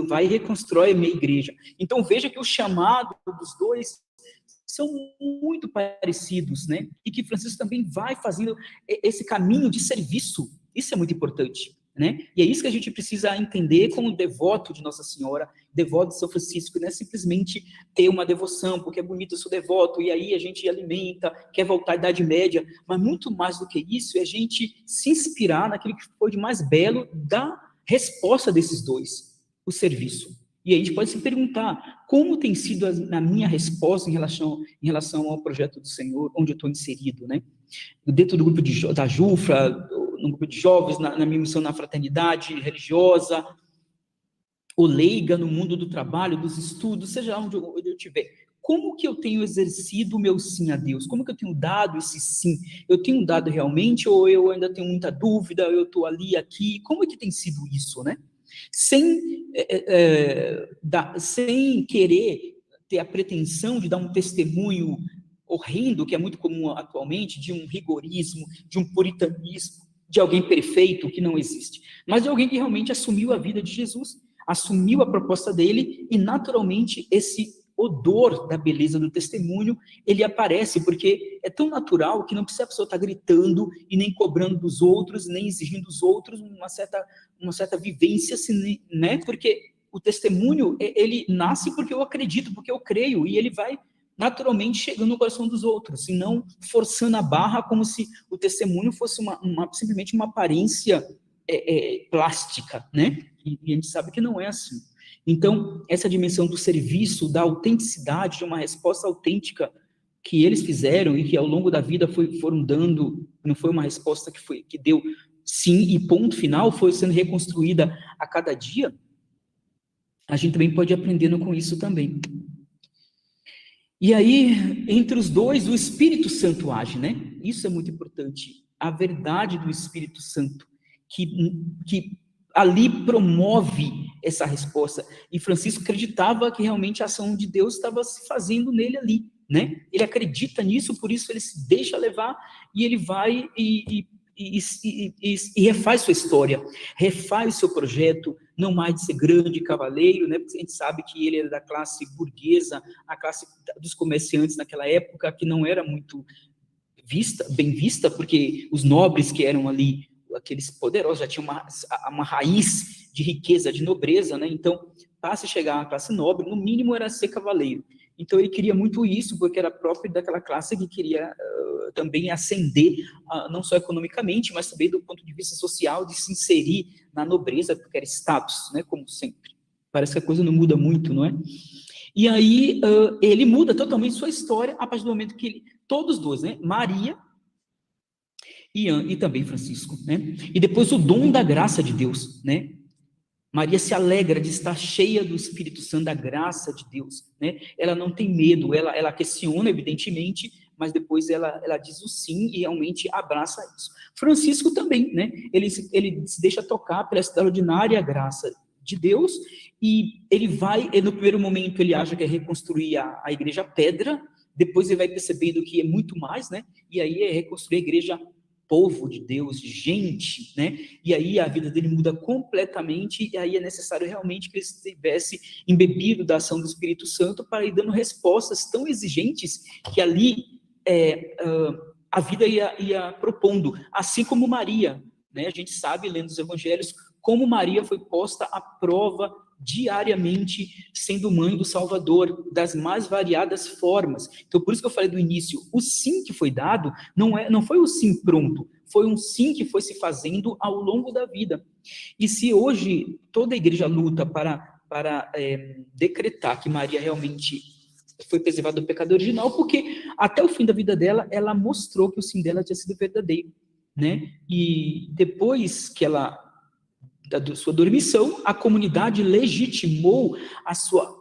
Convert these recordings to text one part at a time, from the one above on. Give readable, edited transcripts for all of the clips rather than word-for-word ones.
vai e reconstrói a minha igreja. Então veja que o chamado dos dois são muito parecidos, né? E que Francisco também vai fazendo esse caminho de serviço. Isso é muito importante, né? E é isso que a gente precisa entender como devoto de Nossa Senhora, devoto de São Francisco. Não é simplesmente ter uma devoção, porque é bonito, eu sou devoto, e aí a gente alimenta, quer voltar à Idade Média, mas muito mais do que isso é a gente se inspirar naquilo que foi de mais belo da resposta desses dois, o serviço. E aí a gente pode se perguntar, como tem sido a minha resposta em relação ao projeto do Senhor, onde eu estou inserido, né? Dentro do grupo da Jufra, no grupo de jovens, na minha missão na fraternidade religiosa, ou leiga no mundo do trabalho, dos estudos, seja onde eu estiver. Como que eu tenho exercido o meu sim a Deus? Como que eu tenho dado esse sim? Eu tenho dado realmente, ou eu ainda tenho muita dúvida, eu estou ali, aqui? Como é que tem sido isso, né? Sem querer ter a pretensão de dar um testemunho horrendo, que é muito comum atualmente, de um rigorismo, de um puritanismo, de alguém perfeito que não existe, mas de alguém que realmente assumiu a vida de Jesus, assumiu a proposta dele, e naturalmente esse odor da beleza do testemunho, ele aparece, porque é tão natural que não precisa a pessoa estar gritando e nem cobrando dos outros, nem exigindo dos outros uma certa vivência, né? Porque o testemunho, ele nasce porque eu acredito, porque eu creio, e ele vai naturalmente chegando no coração dos outros, e não forçando a barra como se o testemunho fosse simplesmente uma aparência plástica, né? E a gente sabe que não é assim. Então, essa dimensão do serviço, da autenticidade, de uma resposta autêntica que eles fizeram e que ao longo da vida foram dando, não foi uma resposta que deu sim e ponto final, foi sendo reconstruída a cada dia, a gente também pode ir aprendendo com isso também. E aí, entre os dois, o Espírito Santo age, né? Isso é muito importante. A verdade do Espírito Santo, que ali promove essa resposta. E Francisco acreditava que realmente a ação de Deus estava se fazendo nele ali, né? Ele acredita nisso, por isso ele se deixa levar e ele vai e refaz sua história, refaz seu projeto, não mais de ser grande cavaleiro, né? Porque a gente sabe que ele era da classe burguesa, a classe dos comerciantes naquela época, que não era muito bem vista, porque os nobres que eram ali, aqueles poderosos, já tinham uma raiz de riqueza, de nobreza, né? Então, para se chegar à classe nobre, no mínimo era ser cavaleiro. Então, ele queria muito isso, porque era próprio daquela classe que queria também ascender, não só economicamente, mas também do ponto de vista social, de se inserir na nobreza, porque era status, né? Como sempre. Parece que a coisa não muda muito, não é? E aí, ele muda totalmente sua história a partir do momento que todos dois, né? Maria e também Francisco, né? E depois o dom da graça de Deus, né? Maria se alegra de estar cheia do Espírito Santo, da graça de Deus, né? Ela não tem medo, ela questiona, evidentemente, mas depois ela diz o sim e realmente abraça isso. Francisco também, né? Ele se deixa tocar pela extraordinária graça de Deus, e ele vai, no primeiro momento ele acha que é reconstruir a igreja pedra, depois ele vai percebendo que é muito mais, né? E aí é reconstruir a igreja povo de Deus, gente, né? E aí a vida dele muda completamente, e aí é necessário realmente que ele estivesse embebido da ação do Espírito Santo para ir dando respostas tão exigentes que ali a vida ia propondo, assim como Maria, né? A gente sabe, lendo os evangelhos, como Maria foi posta à prova diariamente, sendo mãe do Salvador, das mais variadas formas. Então, por isso que eu falei do início, o sim que foi dado não foi o sim pronto, foi um sim que foi se fazendo ao longo da vida. E se hoje toda a igreja luta para decretar que Maria realmente foi preservada do pecado original, porque até o fim da vida dela, ela mostrou que o sim dela tinha sido verdadeiro, né? E depois que da sua dormição, a comunidade legitimou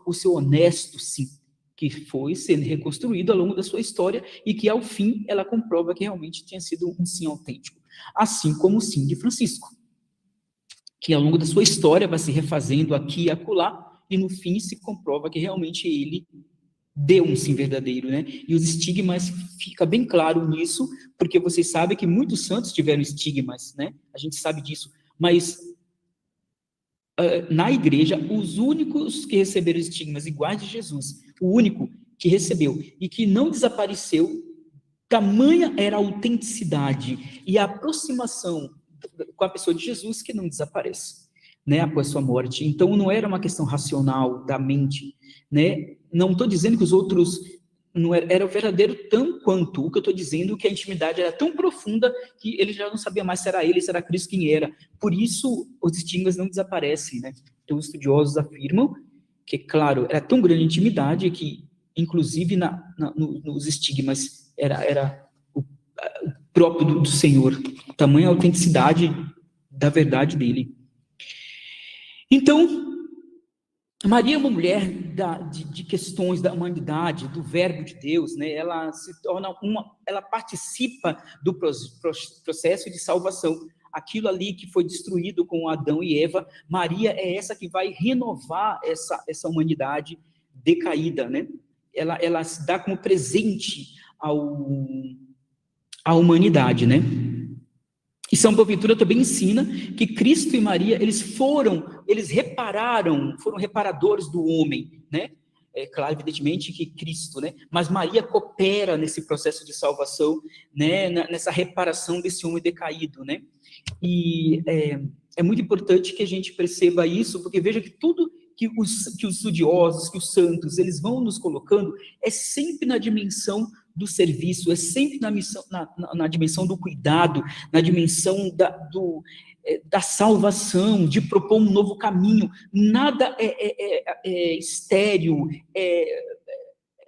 o seu honesto sim, que foi sendo reconstruído ao longo da sua história e que, ao fim, ela comprova que realmente tinha sido um sim autêntico. Assim como o sim de Francisco, que ao longo da sua história vai se refazendo aqui e acolá, e no fim se comprova que realmente ele deu um sim verdadeiro, né? E os estigmas, fica bem claro nisso, porque vocês sabem que muitos santos tiveram estigmas, né? A gente sabe disso, mas na igreja, os únicos que receberam estigmas iguais de Jesus, o único que recebeu e que não desapareceu, tamanha era a autenticidade e a aproximação com a pessoa de Jesus que não desaparece, né, após sua morte. Então, não era uma questão racional da mente, né? Não estou dizendo que os outros não era o verdadeiro tão quanto. O que eu estou dizendo é que a intimidade era tão profunda que ele já não sabia mais se era ele, se era Cristo, quem era. Por isso, os estigmas não desaparecem, né? Então, os estudiosos afirmam que, claro, era tão grande a intimidade que, inclusive, nos estigmas, era o próprio do Senhor. Tamanha autenticidade da verdade dele. Então, Maria é uma mulher de questões da humanidade, do verbo de Deus, né? Ela se torna ela participa do processo de salvação. Aquilo ali que foi destruído com Adão e Eva, Maria é essa que vai renovar essa humanidade decaída, né? Ela se dá como presente à humanidade, né? E São Boaventura também ensina que Cristo e Maria, eles foram reparadores do homem, né? É claro, evidentemente, que Cristo, né? Mas Maria coopera nesse processo de salvação, né? Nessa reparação desse homem decaído, né? E é muito importante que a gente perceba isso, porque veja que tudo que os estudiosos, que os santos, eles vão nos colocando, é sempre na dimensão do serviço, é sempre na dimensão do cuidado, na dimensão da salvação, de propor um novo caminho. Nada é estéril,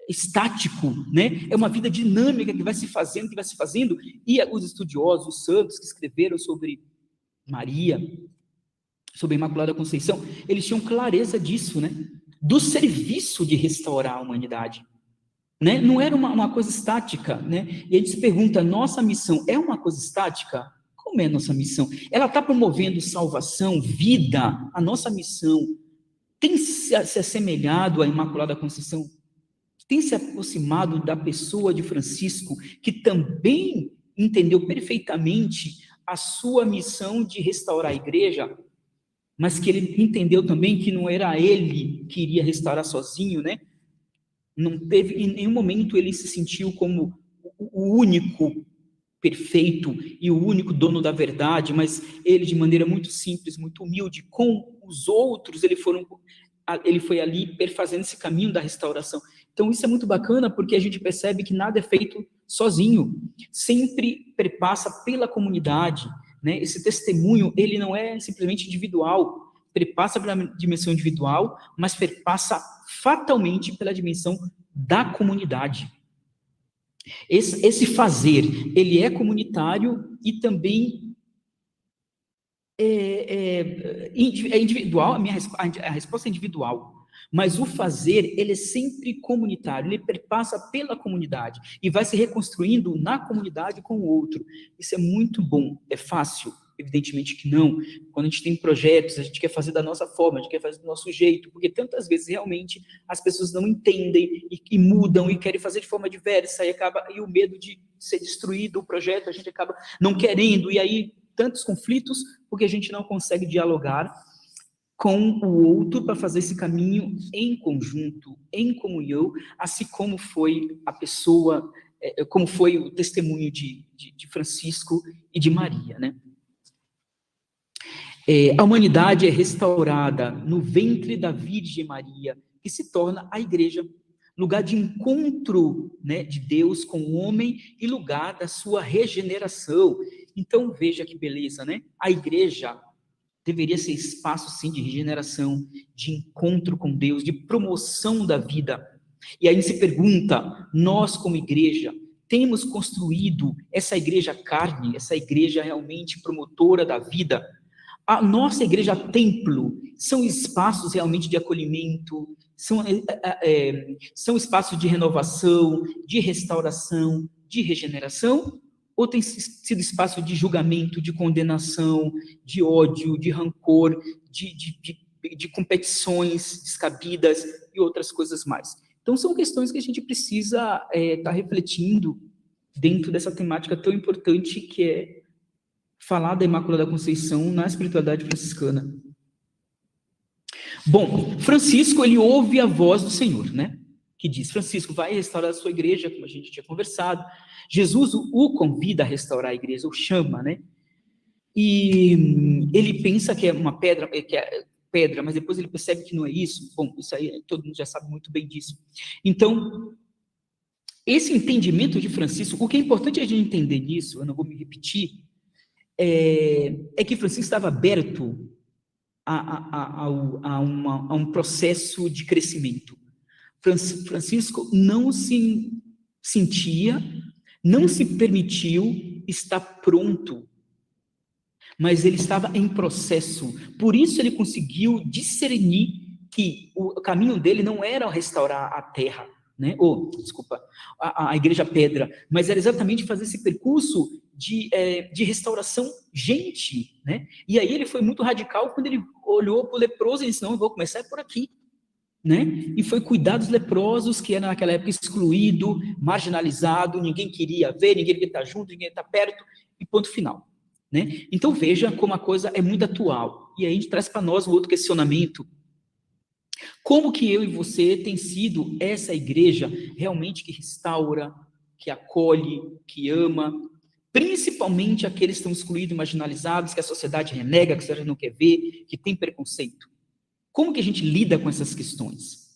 estático, né? É uma vida dinâmica que vai se fazendo, e os estudiosos, os santos que escreveram sobre Maria, sobre a Imaculada Conceição, eles tinham clareza disso, né? Do serviço de restaurar a humanidade. Né? Não era uma coisa estática, né? E a gente se pergunta, nossa missão é uma coisa estática? Como é a nossa missão? Ela está promovendo salvação, vida? A nossa missão tem se assemelhado à Imaculada Conceição? Tem se aproximado da pessoa de Francisco, que também entendeu perfeitamente a sua missão de restaurar a igreja, mas que ele entendeu também que não era ele que iria restaurar sozinho, né? Não teve, em nenhum momento ele se sentiu como o único perfeito e o único dono da verdade, mas ele, de maneira muito simples, muito humilde, com os outros, ele foi ali perfazendo esse caminho da restauração. Então, isso é muito bacana, porque a gente percebe que nada é feito sozinho, sempre perpassa pela comunidade, né? Esse testemunho, ele não é simplesmente individual, perpassa pela dimensão individual, mas perpassa fatalmente pela dimensão da comunidade. Esse fazer, ele é comunitário e também é individual, a resposta é individual, mas o fazer, ele é sempre comunitário, ele perpassa pela comunidade e vai se reconstruindo na comunidade com o outro. Isso é muito bom. É fácil? Evidentemente que não. Quando a gente tem projetos, a gente quer fazer da nossa forma, a gente quer fazer do nosso jeito, porque tantas vezes realmente as pessoas não entendem e mudam e querem fazer de forma diversa e o medo de ser destruído o projeto, a gente acaba não querendo, e aí tantos conflitos porque a gente não consegue dialogar com o outro para fazer esse caminho em conjunto, em comunhão, assim como foi a pessoa, como foi o testemunho de Francisco e de Maria, né? A humanidade é restaurada no ventre da Virgem Maria, que se torna a igreja, lugar de encontro, né, de Deus com o homem e lugar da sua regeneração. Então, veja que beleza, né? A igreja deveria ser espaço, sim, de regeneração, de encontro com Deus, de promoção da vida. E aí se pergunta, nós como igreja, temos construído essa igreja carne, essa igreja realmente promotora da vida? A nossa igreja templo são espaços realmente de acolhimento, são espaços de renovação, de restauração, de regeneração? Ou tem sido espaço de julgamento, de condenação, de ódio, de rancor, de competições descabidas e outras coisas mais? Então, são questões que a gente precisa estar refletindo dentro dessa temática tão importante que é falar da Imaculada Conceição na espiritualidade franciscana. Bom, Francisco, ele ouve a voz do Senhor, né? Que diz, Francisco, vai restaurar a sua igreja, como a gente tinha conversado. Jesus o convida a restaurar a igreja, o chama, né? E ele pensa que é uma pedra, mas depois ele percebe que não é isso. Bom, isso aí todo mundo já sabe muito bem disso. Então, esse entendimento de Francisco, o que é importante a gente entender nisso, eu não vou me repetir, é que Francisco estava aberto a um processo de crescimento. Francisco não se sentia, não se permitiu estar pronto, mas ele estava em processo. Por isso ele conseguiu discernir que o caminho dele não era restaurar a terra, né? A igreja pedra, mas era exatamente fazer esse percurso de restauração gente, né? E aí ele foi muito radical quando ele olhou para o leproso e disse, não, eu vou começar por aqui, né? E foi cuidar dos leprosos, que era naquela época excluído, marginalizado, ninguém queria ver, ninguém queria estar junto, ninguém queria estar perto, e ponto final, né? Então veja como a coisa é muito atual. E aí a gente traz para nós um outro questionamento. Como que eu e você tem sido essa igreja realmente que restaura, que acolhe, que ama, principalmente aqueles que estão excluídos, marginalizados, que a sociedade renega, que a sociedade não quer ver, que tem preconceito? Como que a gente lida com essas questões?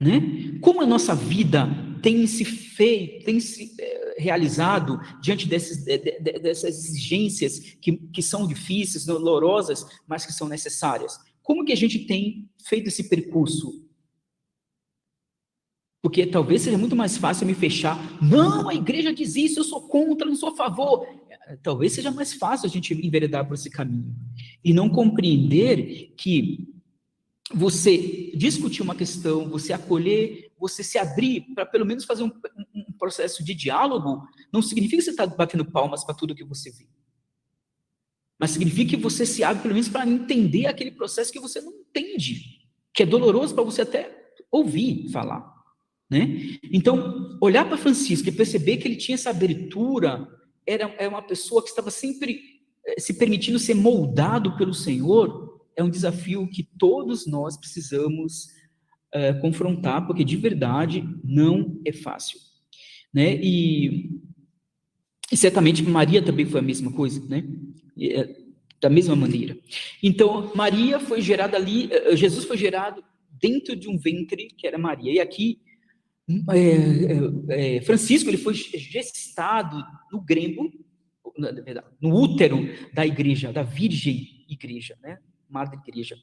Né? Como a nossa vida tem se realizado diante dessas exigências que são difíceis, dolorosas, mas que são necessárias? Como que a gente tem feito esse percurso? Porque talvez seja muito mais fácil me fechar. Não, a igreja diz isso, eu sou contra, não sou a favor. Talvez seja mais fácil a gente enveredar por esse caminho. E não compreender que você discutir uma questão, você acolher, você se abrir para pelo menos fazer um processo de diálogo, não significa que você está batendo palmas para tudo que você vê. Mas significa que você se abre pelo menos para entender aquele processo que você não entende, que é doloroso para você até ouvir falar, né? Então, olhar para Francisco e perceber que ele tinha essa abertura, era uma pessoa que estava sempre se permitindo ser moldado pelo Senhor, é um desafio que todos nós precisamos confrontar, porque de verdade não é fácil, né? E certamente Maria também foi a mesma coisa, né? Da mesma maneira. Então, Maria foi gerada ali, Jesus foi gerado dentro de um ventre que era Maria. E aqui, Francisco, ele foi gestado no grembo, no útero da igreja, da virgem igreja, né? Madre igreja.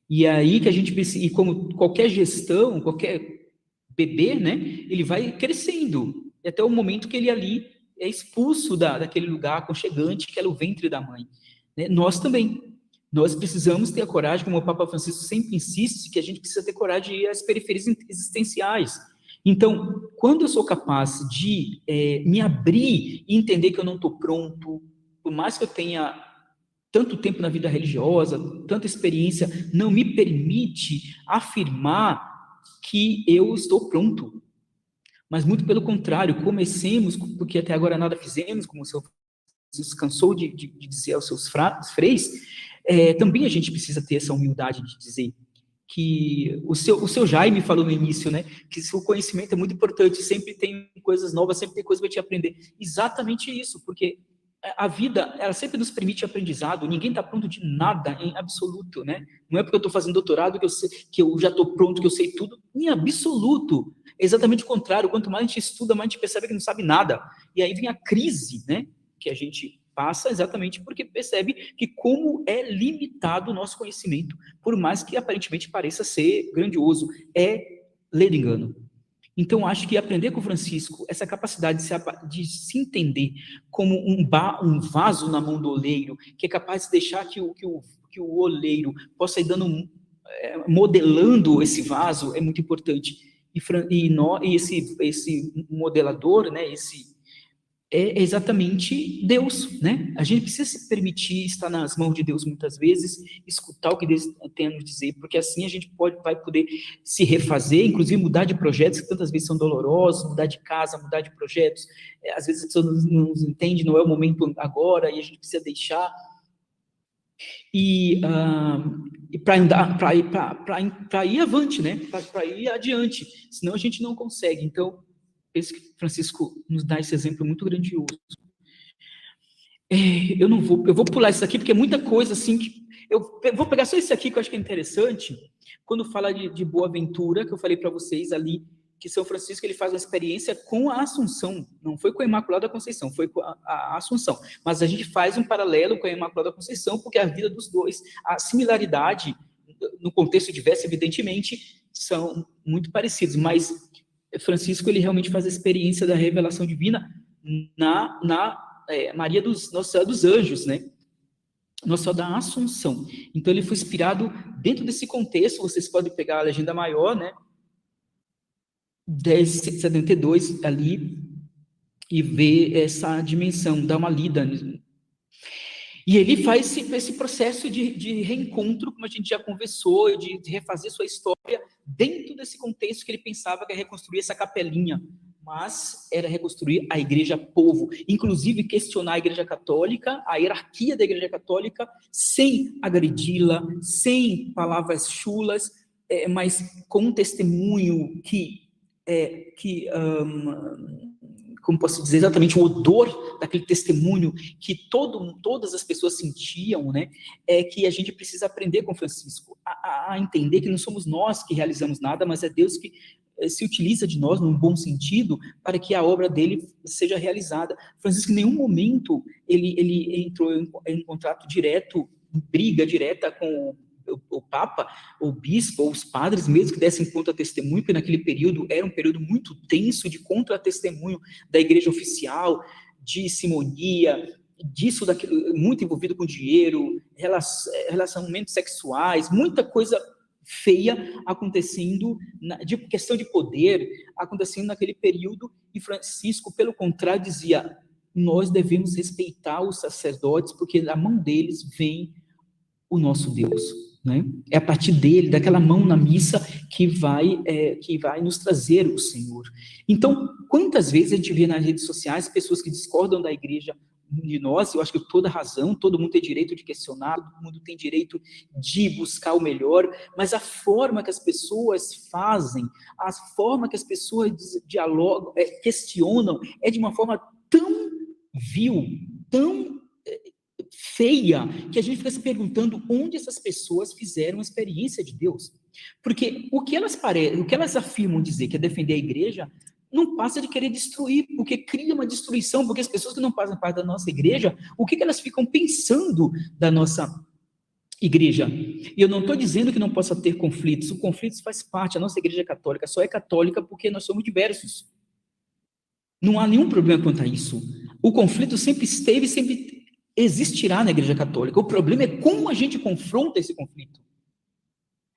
E aí que a gente precisa, e como qualquer gestão, qualquer bebê, né? Ele vai crescendo, até o momento que ele ali é expulso daquele lugar aconchegante que era o ventre da mãe. Né? Nós também. Nós precisamos ter a coragem, como o Papa Francisco sempre insiste, que a gente precisa ter coragem de ir às periferias existenciais. Então, quando eu sou capaz de me abrir e entender que eu não estou pronto, por mais que eu tenha tanto tempo na vida religiosa, tanta experiência, não me permite afirmar que eu estou pronto. Mas muito pelo contrário, comecemos, porque até agora nada fizemos, como o senhor cansou de dizer aos seus freis, também a gente precisa ter essa humildade de dizer que o seu Jaime falou no início, né, que o conhecimento é muito importante, sempre tem coisas novas, sempre tem coisa para te aprender. Exatamente isso, porque a vida, ela sempre nos permite aprendizado, ninguém está pronto de nada, em absoluto, né? Não é porque eu estou fazendo doutorado que eu já estou pronto, que eu sei tudo, em absoluto. É exatamente o contrário, quanto mais a gente estuda, mais a gente percebe que não sabe nada. E aí vem a crise, né, que a gente passa exatamente porque percebe que como é limitado o nosso conhecimento, por mais que aparentemente pareça ser grandioso, é ler engano. Então, acho que aprender com o Francisco, essa capacidade de se entender como um vaso na mão do oleiro, que é capaz de deixar que o oleiro possa ir modelando esse vaso, é muito importante. E esse modelador, né, é exatamente Deus, né? A gente precisa se permitir estar nas mãos de Deus muitas vezes, escutar o que Deus tem a nos dizer, porque assim a gente vai poder se refazer, inclusive mudar de projetos que tantas vezes são dolorosos, mudar de casa, mudar de projetos. Às vezes a pessoa não nos entende, não é o momento agora, e a gente precisa deixar. E para ir avante, né? Para ir adiante, senão a gente não consegue. Então, penso que Francisco nos dá esse exemplo muito grandioso. Eu vou pular isso aqui, porque é muita coisa assim que. Eu vou pegar só esse aqui que eu acho que é interessante, quando fala de Boaventura, que eu falei para vocês ali, que São Francisco ele faz uma experiência com a Assunção, não foi com a Imaculada Conceição, foi com a Assunção. Mas a gente faz um paralelo com a Imaculada Conceição, porque a vida dos dois, a similaridade, no contexto diverso, evidentemente, são muito parecidos, mas Francisco ele realmente faz a experiência da revelação divina na Maria Nossa Senhora dos Anjos, né? Nossa Senhora da Assunção. Então ele foi inspirado dentro desse contexto. Vocês podem pegar a legenda maior, né? 1072 ali e ver essa dimensão, dar uma lida. E ele faz esse processo de reencontro, como a gente já conversou, de refazer sua história dentro desse contexto que ele pensava que era reconstruir essa capelinha, mas era reconstruir a igreja povo, inclusive questionar a igreja católica, a hierarquia da igreja católica, sem agredi-la, sem palavras chulas, mas com um testemunho como posso dizer exatamente, o odor daquele testemunho que todas as pessoas sentiam, né, é que a gente precisa aprender com Francisco, a entender que não somos nós que realizamos nada, mas é Deus que se utiliza de nós, num bom sentido, para que a obra dele seja realizada. Francisco, em nenhum momento, ele entrou em contato direto, em briga direta com o Papa, o Bispo, ou os padres mesmo que dessem contra-testemunho, porque naquele período era um período muito tenso de contra-testemunho da igreja oficial, de simonia, disso, daquilo, muito envolvido com dinheiro, relacionamentos sexuais, muita coisa feia acontecendo, de questão de poder, acontecendo naquele período, e Francisco, pelo contrário, dizia, nós devemos respeitar os sacerdotes, porque da mão deles vem o nosso Deus, né? É a partir dele, daquela mão na missa, que vai nos trazer o Senhor. Então, quantas vezes a gente vê nas redes sociais pessoas que discordam da igreja de nós, eu acho que toda razão, todo mundo tem direito de questionar, todo mundo tem direito de buscar o melhor, mas a forma que as pessoas fazem, a forma que as pessoas dialogam, questionam, é de uma forma tão vil, tão feia, que a gente fica se perguntando onde essas pessoas fizeram a experiência de Deus. Porque o que elas afirmam dizer que é defender a igreja, não passa de querer destruir, porque cria uma destruição, porque as pessoas que não fazem parte da nossa igreja, o que elas ficam pensando da nossa igreja? E eu não estou dizendo que não possa ter conflitos, o conflito faz parte, a nossa igreja católica só é católica porque nós somos diversos. Não há nenhum problema quanto a isso. O conflito sempre esteve, sempre existirá na Igreja Católica. O problema é como a gente confronta esse conflito.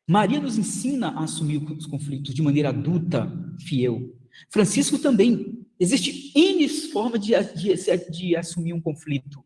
Maria nos ensina a assumir os conflitos de maneira adulta, fiel. Francisco também. Existe N formas de assumir um conflito,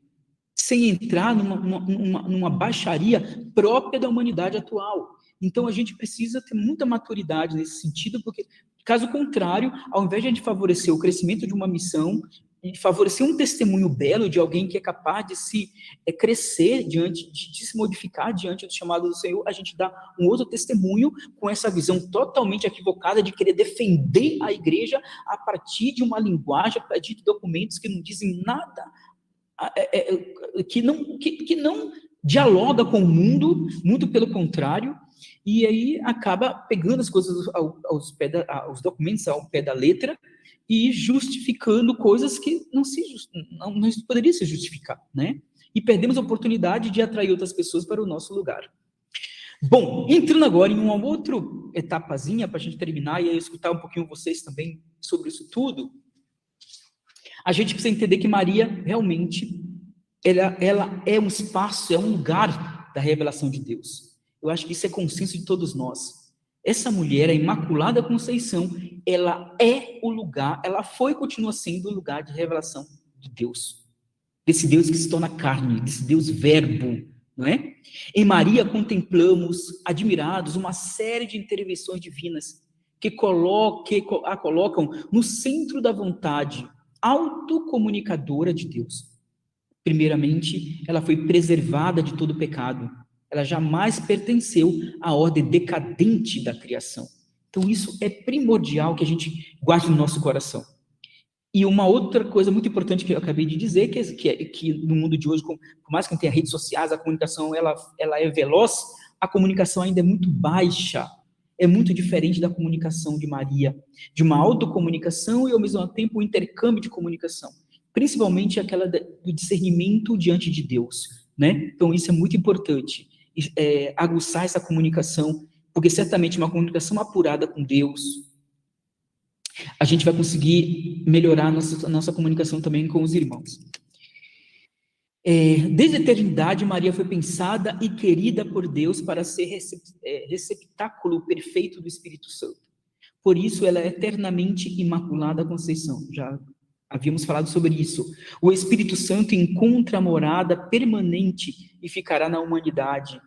sem entrar numa baixaria própria da humanidade atual. Então, a gente precisa ter muita maturidade nesse sentido, porque, caso contrário, ao invés de a gente favorecer o crescimento de uma missão, e favorecer um testemunho belo de alguém que é capaz de se crescer diante, de se modificar diante do chamado do Senhor, a gente dá um outro testemunho com essa visão totalmente equivocada de querer defender a igreja a partir de uma linguagem, a partir de documentos que não dizem nada, que não dialoga com o mundo, muito pelo contrário, e aí acaba pegando as coisas aos documentos ao pé da letra e justificando coisas que não poderia se justificar, né? E perdemos a oportunidade de atrair outras pessoas para o nosso lugar. Bom, entrando agora em uma outra etapazinha para a gente terminar e aí escutar um pouquinho vocês também sobre isso tudo, a gente precisa entender que Maria realmente ela é um espaço, é um lugar da revelação de Deus. Eu acho que isso é consenso de todos nós. Essa mulher, a Imaculada Conceição, ela é o lugar, ela foi e continua sendo o lugar de revelação de Deus. Desse Deus que se torna carne, desse Deus verbo, não é? Em Maria contemplamos, admirados, uma série de intervenções divinas que a colocam no centro da vontade autocomunicadora de Deus. Primeiramente, ela foi preservada de todo pecado. Ela jamais pertenceu à ordem decadente da criação. Então, isso é primordial que a gente guarde no nosso coração. E uma outra coisa muito importante que eu acabei de dizer, que no mundo de hoje, por mais que não tenha redes sociais, a comunicação ela é veloz, a comunicação ainda é muito baixa. É muito diferente da comunicação de Maria, de uma autocomunicação e, ao mesmo tempo, um intercâmbio de comunicação. Principalmente aquela do discernimento diante de Deus, né? Então, isso é muito importante, aguçar essa comunicação, porque certamente uma comunicação apurada com Deus, a gente vai conseguir melhorar a nossa comunicação também com os irmãos. Desde a eternidade, Maria foi pensada e querida por Deus para ser receptáculo perfeito do Espírito Santo. Por isso, ela é eternamente imaculada Conceição. Já havíamos falado sobre isso. O Espírito Santo encontra morada permanente e ficará na humanidade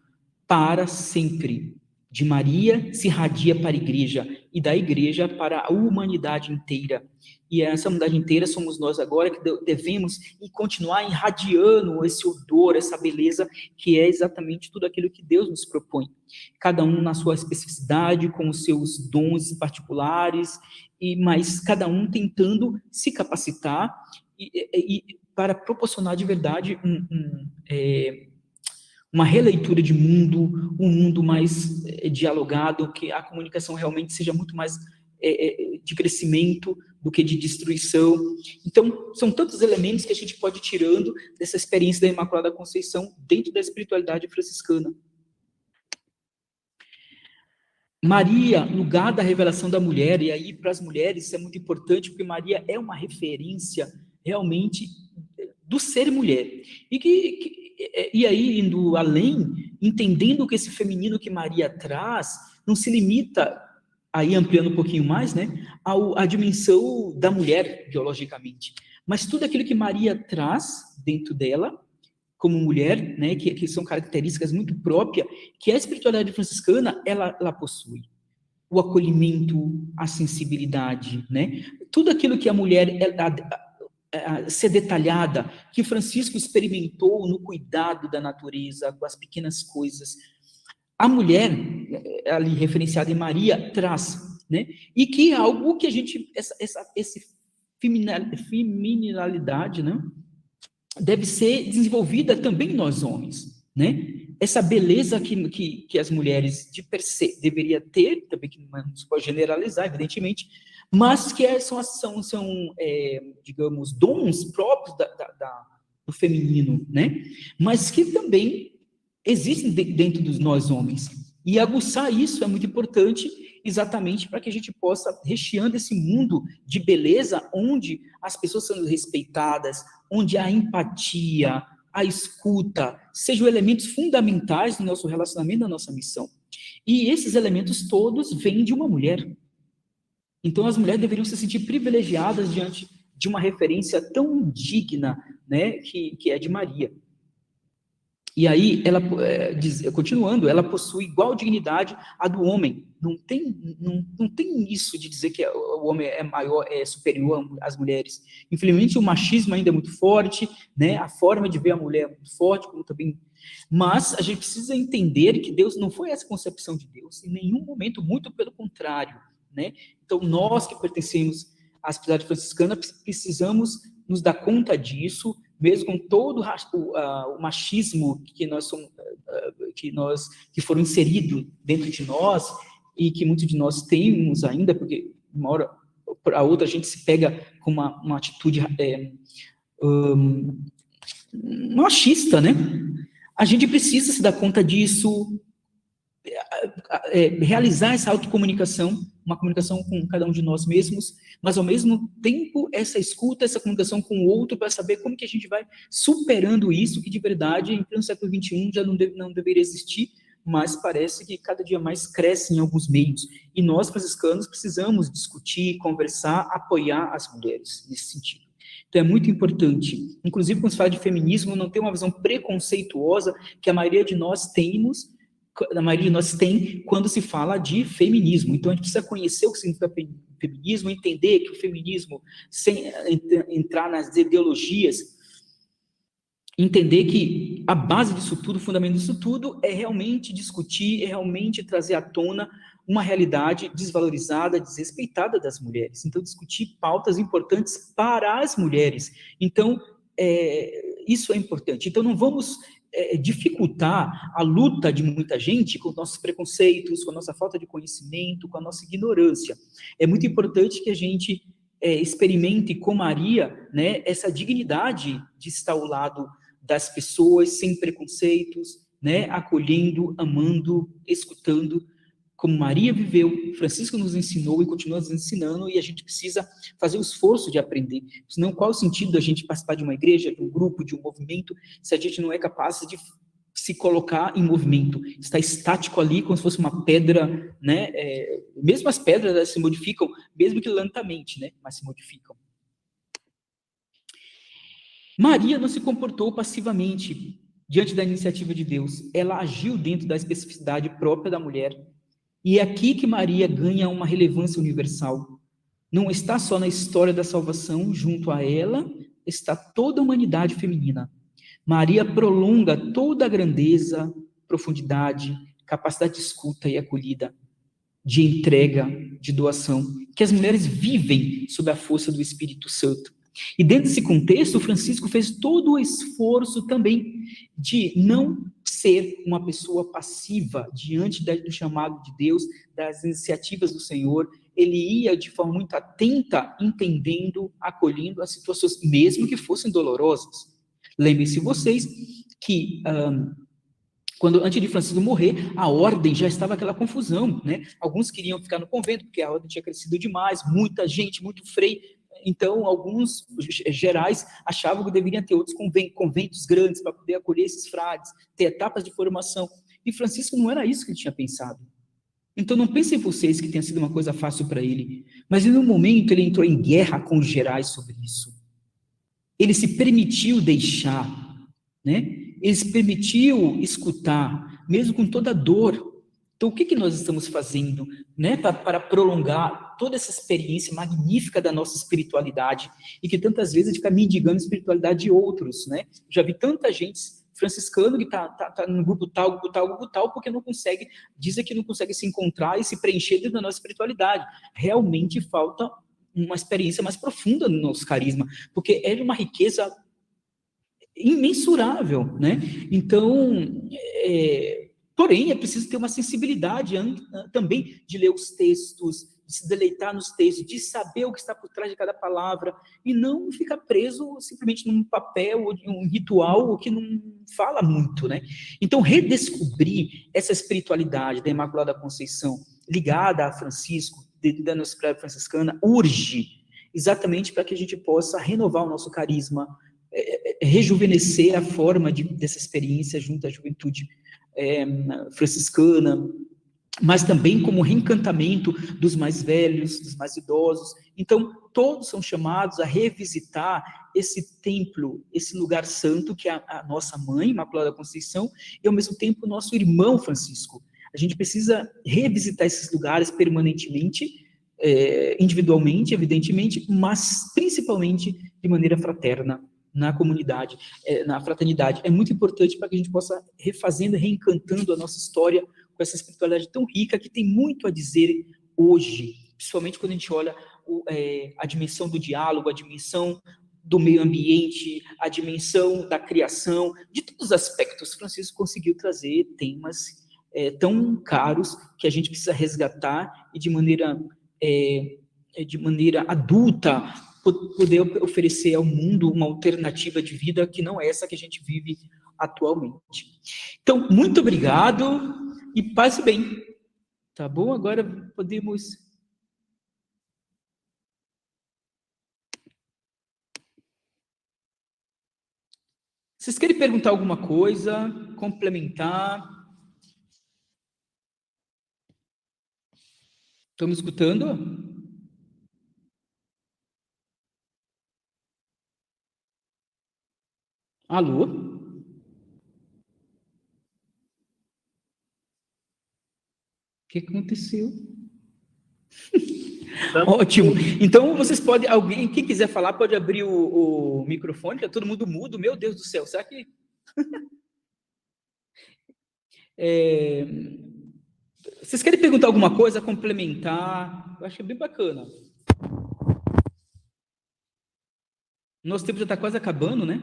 para sempre. De Maria se irradia para a igreja, e da igreja para a humanidade inteira. E essa humanidade inteira somos nós agora que devemos continuar irradiando esse odor, essa beleza, que é exatamente tudo aquilo que Deus nos propõe. Cada um na sua especificidade, com os seus dons particulares, mas cada um tentando se capacitar para proporcionar de verdade uma releitura de mundo, um mundo mais dialogado, que a comunicação realmente seja muito mais de crescimento do que de destruição. Então, são tantos elementos que a gente pode ir tirando dessa experiência da Imaculada Conceição dentro da espiritualidade franciscana. Maria, lugar da revelação da mulher, e aí para as mulheres isso é muito importante, porque Maria é uma referência realmente do ser mulher. E aí, indo além, entendendo que esse feminino que Maria traz, não se limita, aí ampliando um pouquinho mais, né, à dimensão da mulher, biologicamente. Mas tudo aquilo que Maria traz dentro dela, como mulher, né, que são características muito próprias, que a espiritualidade franciscana, ela possui. O acolhimento, a sensibilidade, né? Tudo aquilo que a mulher ser detalhada, que Francisco experimentou no cuidado da natureza, com as pequenas coisas. A mulher, ali referenciada em Maria, traz, né? E que é algo que a gente, essa feminilidade, né? Deve ser desenvolvida também nós homens, né? Essa beleza que as mulheres de per se deveria ter, também que não se pode generalizar, evidentemente, mas que são digamos, dons próprios do feminino, né? Mas que também existem dentro dos nós homens. E aguçar isso é muito importante, exatamente para que a gente possa, recheando esse mundo de beleza, onde as pessoas são respeitadas, onde a empatia, a escuta, sejam elementos fundamentais do nosso relacionamento, da nossa missão. E esses elementos todos vêm de uma mulher. Então, as mulheres deveriam se sentir privilegiadas diante de uma referência tão digna, né, que é de Maria. E aí, continuando, ela possui igual dignidade à do homem. Não tem isso de dizer que o homem é maior, é superior às mulheres. Infelizmente, o machismo ainda é muito forte, né? A forma de ver a mulher é muito forte, como também. Mas a gente precisa entender que Deus não foi essa concepção de Deus, em nenhum momento, muito pelo contrário, né? Então, nós que pertencemos à espiritualidade franciscana, precisamos nos dar conta disso, mesmo com todo o machismo que foram inseridos dentro de nós, e que muitos de nós temos ainda, porque uma hora para outra a gente se pega com uma atitude machista, né? A gente precisa se dar conta disso, realizar essa autocomunicação, uma comunicação com cada um de nós mesmos, mas ao mesmo tempo essa escuta, essa comunicação com o outro, para saber como que a gente vai superando isso, que de verdade, em pleno século XXI, já não deveria existir, mas parece que cada dia mais cresce em alguns meios. E nós, franciscanos, precisamos discutir, conversar, apoiar as mulheres nesse sentido. Então é muito importante, inclusive quando se fala de feminismo, não ter uma visão preconceituosa que a maioria de nós tem quando se fala de feminismo. Então, a gente precisa conhecer o que significa feminismo, entender que o feminismo, sem entrar nas ideologias, entender que a base disso tudo, o fundamento disso tudo, é realmente discutir, é realmente trazer à tona uma realidade desvalorizada, desrespeitada das mulheres. Então, discutir pautas importantes para as mulheres. Então, isso é importante. Então, não vamos dificultar a luta de muita gente com nossos preconceitos, com a nossa falta de conhecimento, com a nossa ignorância. É muito importante que a gente experimente com Maria, né, essa dignidade de estar ao lado das pessoas sem preconceitos, né, acolhendo, amando, escutando, como Maria viveu, Francisco nos ensinou e continua nos ensinando, e a gente precisa fazer o esforço de aprender. Senão, qual o sentido da gente participar de uma igreja, de um grupo, de um movimento, se a gente não é capaz de se colocar em movimento, está estático ali, como se fosse uma pedra, né? Mesmo as pedras, elas se modificam, mesmo que lentamente, né? Mas se modificam. Maria não se comportou passivamente diante da iniciativa de Deus. Ela agiu dentro da especificidade própria da mulher. E é aqui que Maria ganha uma relevância universal. Não está só na história da salvação, junto a ela está toda a humanidade feminina. Maria prolonga toda a grandeza, profundidade, capacidade de escuta e acolhida, de entrega, de doação, que as mulheres vivem sob a força do Espírito Santo. E dentro desse contexto, Francisco fez todo o esforço também de não ser uma pessoa passiva diante do chamado de Deus, das iniciativas do Senhor. Ele ia de forma muito atenta, entendendo, acolhendo as situações, mesmo que fossem dolorosas. Lembrem-se vocês que quando antes de Francisco morrer, a ordem já estava aquela confusão, né? Alguns queriam ficar no convento porque a ordem tinha crescido demais, muita gente, muito frei. Então, alguns gerais achavam que deveriam ter outros conventos grandes para poder acolher esses frades, ter etapas de formação. E Francisco não era isso que ele tinha pensado. Então, não pensem vocês que tenha sido uma coisa fácil para ele, mas em um momento ele entrou em guerra com os gerais sobre isso. Ele se permitiu deixar, né? Ele se permitiu escutar, mesmo com toda a dor. Então, o que nós estamos fazendo, né, para prolongar toda essa experiência magnífica da nossa espiritualidade e que tantas vezes a gente fica mendigando a espiritualidade de outros, né? Já vi tanta gente franciscano que tá no grupo tal, porque não consegue, dizem que não consegue se encontrar e se preencher dentro da nossa espiritualidade. Realmente falta uma experiência mais profunda no nosso carisma, porque é de uma riqueza imensurável, né? Então, porém, é preciso ter uma sensibilidade também de ler os textos, de se deleitar nos textos, de saber o que está por trás de cada palavra, e não ficar preso simplesmente num papel ou de um ritual que não fala muito, né? Então, redescobrir essa espiritualidade da Imaculada Conceição, ligada a Francisco, da nossa escola franciscana, urge, exatamente para que a gente possa renovar o nosso carisma, rejuvenescer a forma dessa experiência junto à juventude franciscana, mas também como reencantamento dos mais velhos, dos mais idosos. Então, todos são chamados a revisitar esse templo, esse lugar santo que é a nossa mãe, Imaculada Conceição, e ao mesmo tempo o nosso irmão Francisco. A gente precisa revisitar esses lugares permanentemente, individualmente, evidentemente, mas principalmente de maneira fraterna, na comunidade, na fraternidade. É muito importante para que a gente possa refazendo, reencantando a nossa história com essa espiritualidade tão rica que tem muito a dizer hoje, principalmente quando a gente olha a dimensão do diálogo, a dimensão do meio ambiente, a dimensão da criação, de todos os aspectos. Francisco conseguiu trazer temas tão caros que a gente precisa resgatar e de maneira adulta poder oferecer ao mundo uma alternativa de vida que não é essa que a gente vive atualmente. Então, muito obrigado e paz e bem. Tá bom? Agora podemos... Vocês querem perguntar alguma coisa? Complementar? Estão me escutando? Alô? O que aconteceu? Ótimo. Então, vocês podem, quem quiser falar, pode abrir o microfone, tá todo mundo mudo. Meu Deus do céu, será que... Vocês querem perguntar alguma coisa, complementar? Eu acho que é bem bacana. Nosso tempo já está quase acabando, né?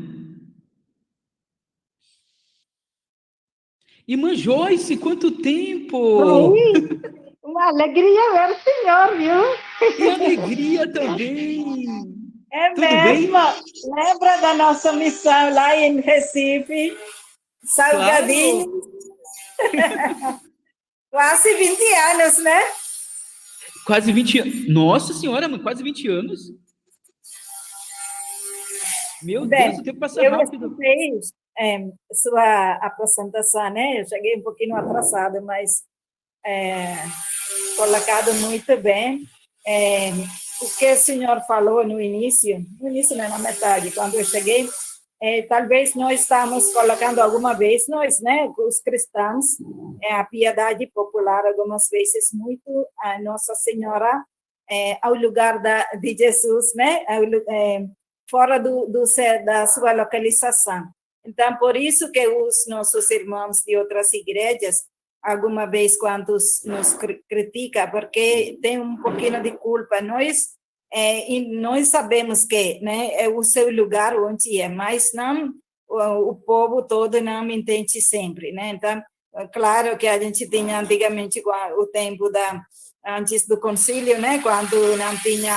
Irmã Joyce, quanto tempo! Aí, uma alegria ver o senhor, viu? Que alegria também! É Tudo bem? mesmo. Lembra da nossa missão lá em Recife? Salgadinho. Claro! Quase 20 anos, né? Quase 20 anos. Nossa Senhora, quase 20 anos. Meu Deus, o tempo passa eu rápido. escutei sua apresentação, né? Eu cheguei um pouquinho atrasada, mas colocado muito bem. O que o senhor falou no início não, na metade, quando eu cheguei, talvez nós estamos colocando alguma vez, nós, né, os cristãos, a piedade popular, algumas vezes, muito a Nossa Senhora ao lugar de Jesus, né, fora da sua localização. Então, por isso que os nossos irmãos de outras igrejas, alguma vez, quando nos critica, porque tem um pouquinho de culpa, nós sabemos que, né, é o seu lugar onde é, mas não o povo todo não entende sempre, né? Então, claro que a gente tinha antigamente o tempo antes do concílio, né, quando não tinha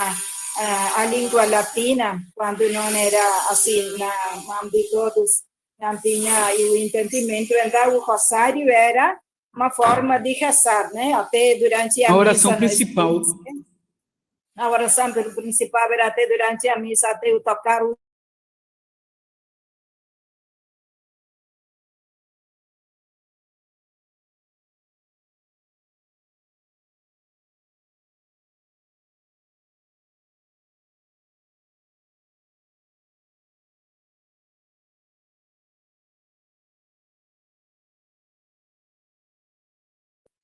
a língua latina, quando não era assim na mão de todos, não tinha o entendimento, então o rosário era uma forma de rezar, né? Até durante a oração missa, principal. A oração principal era até durante a missa, até eu tocar o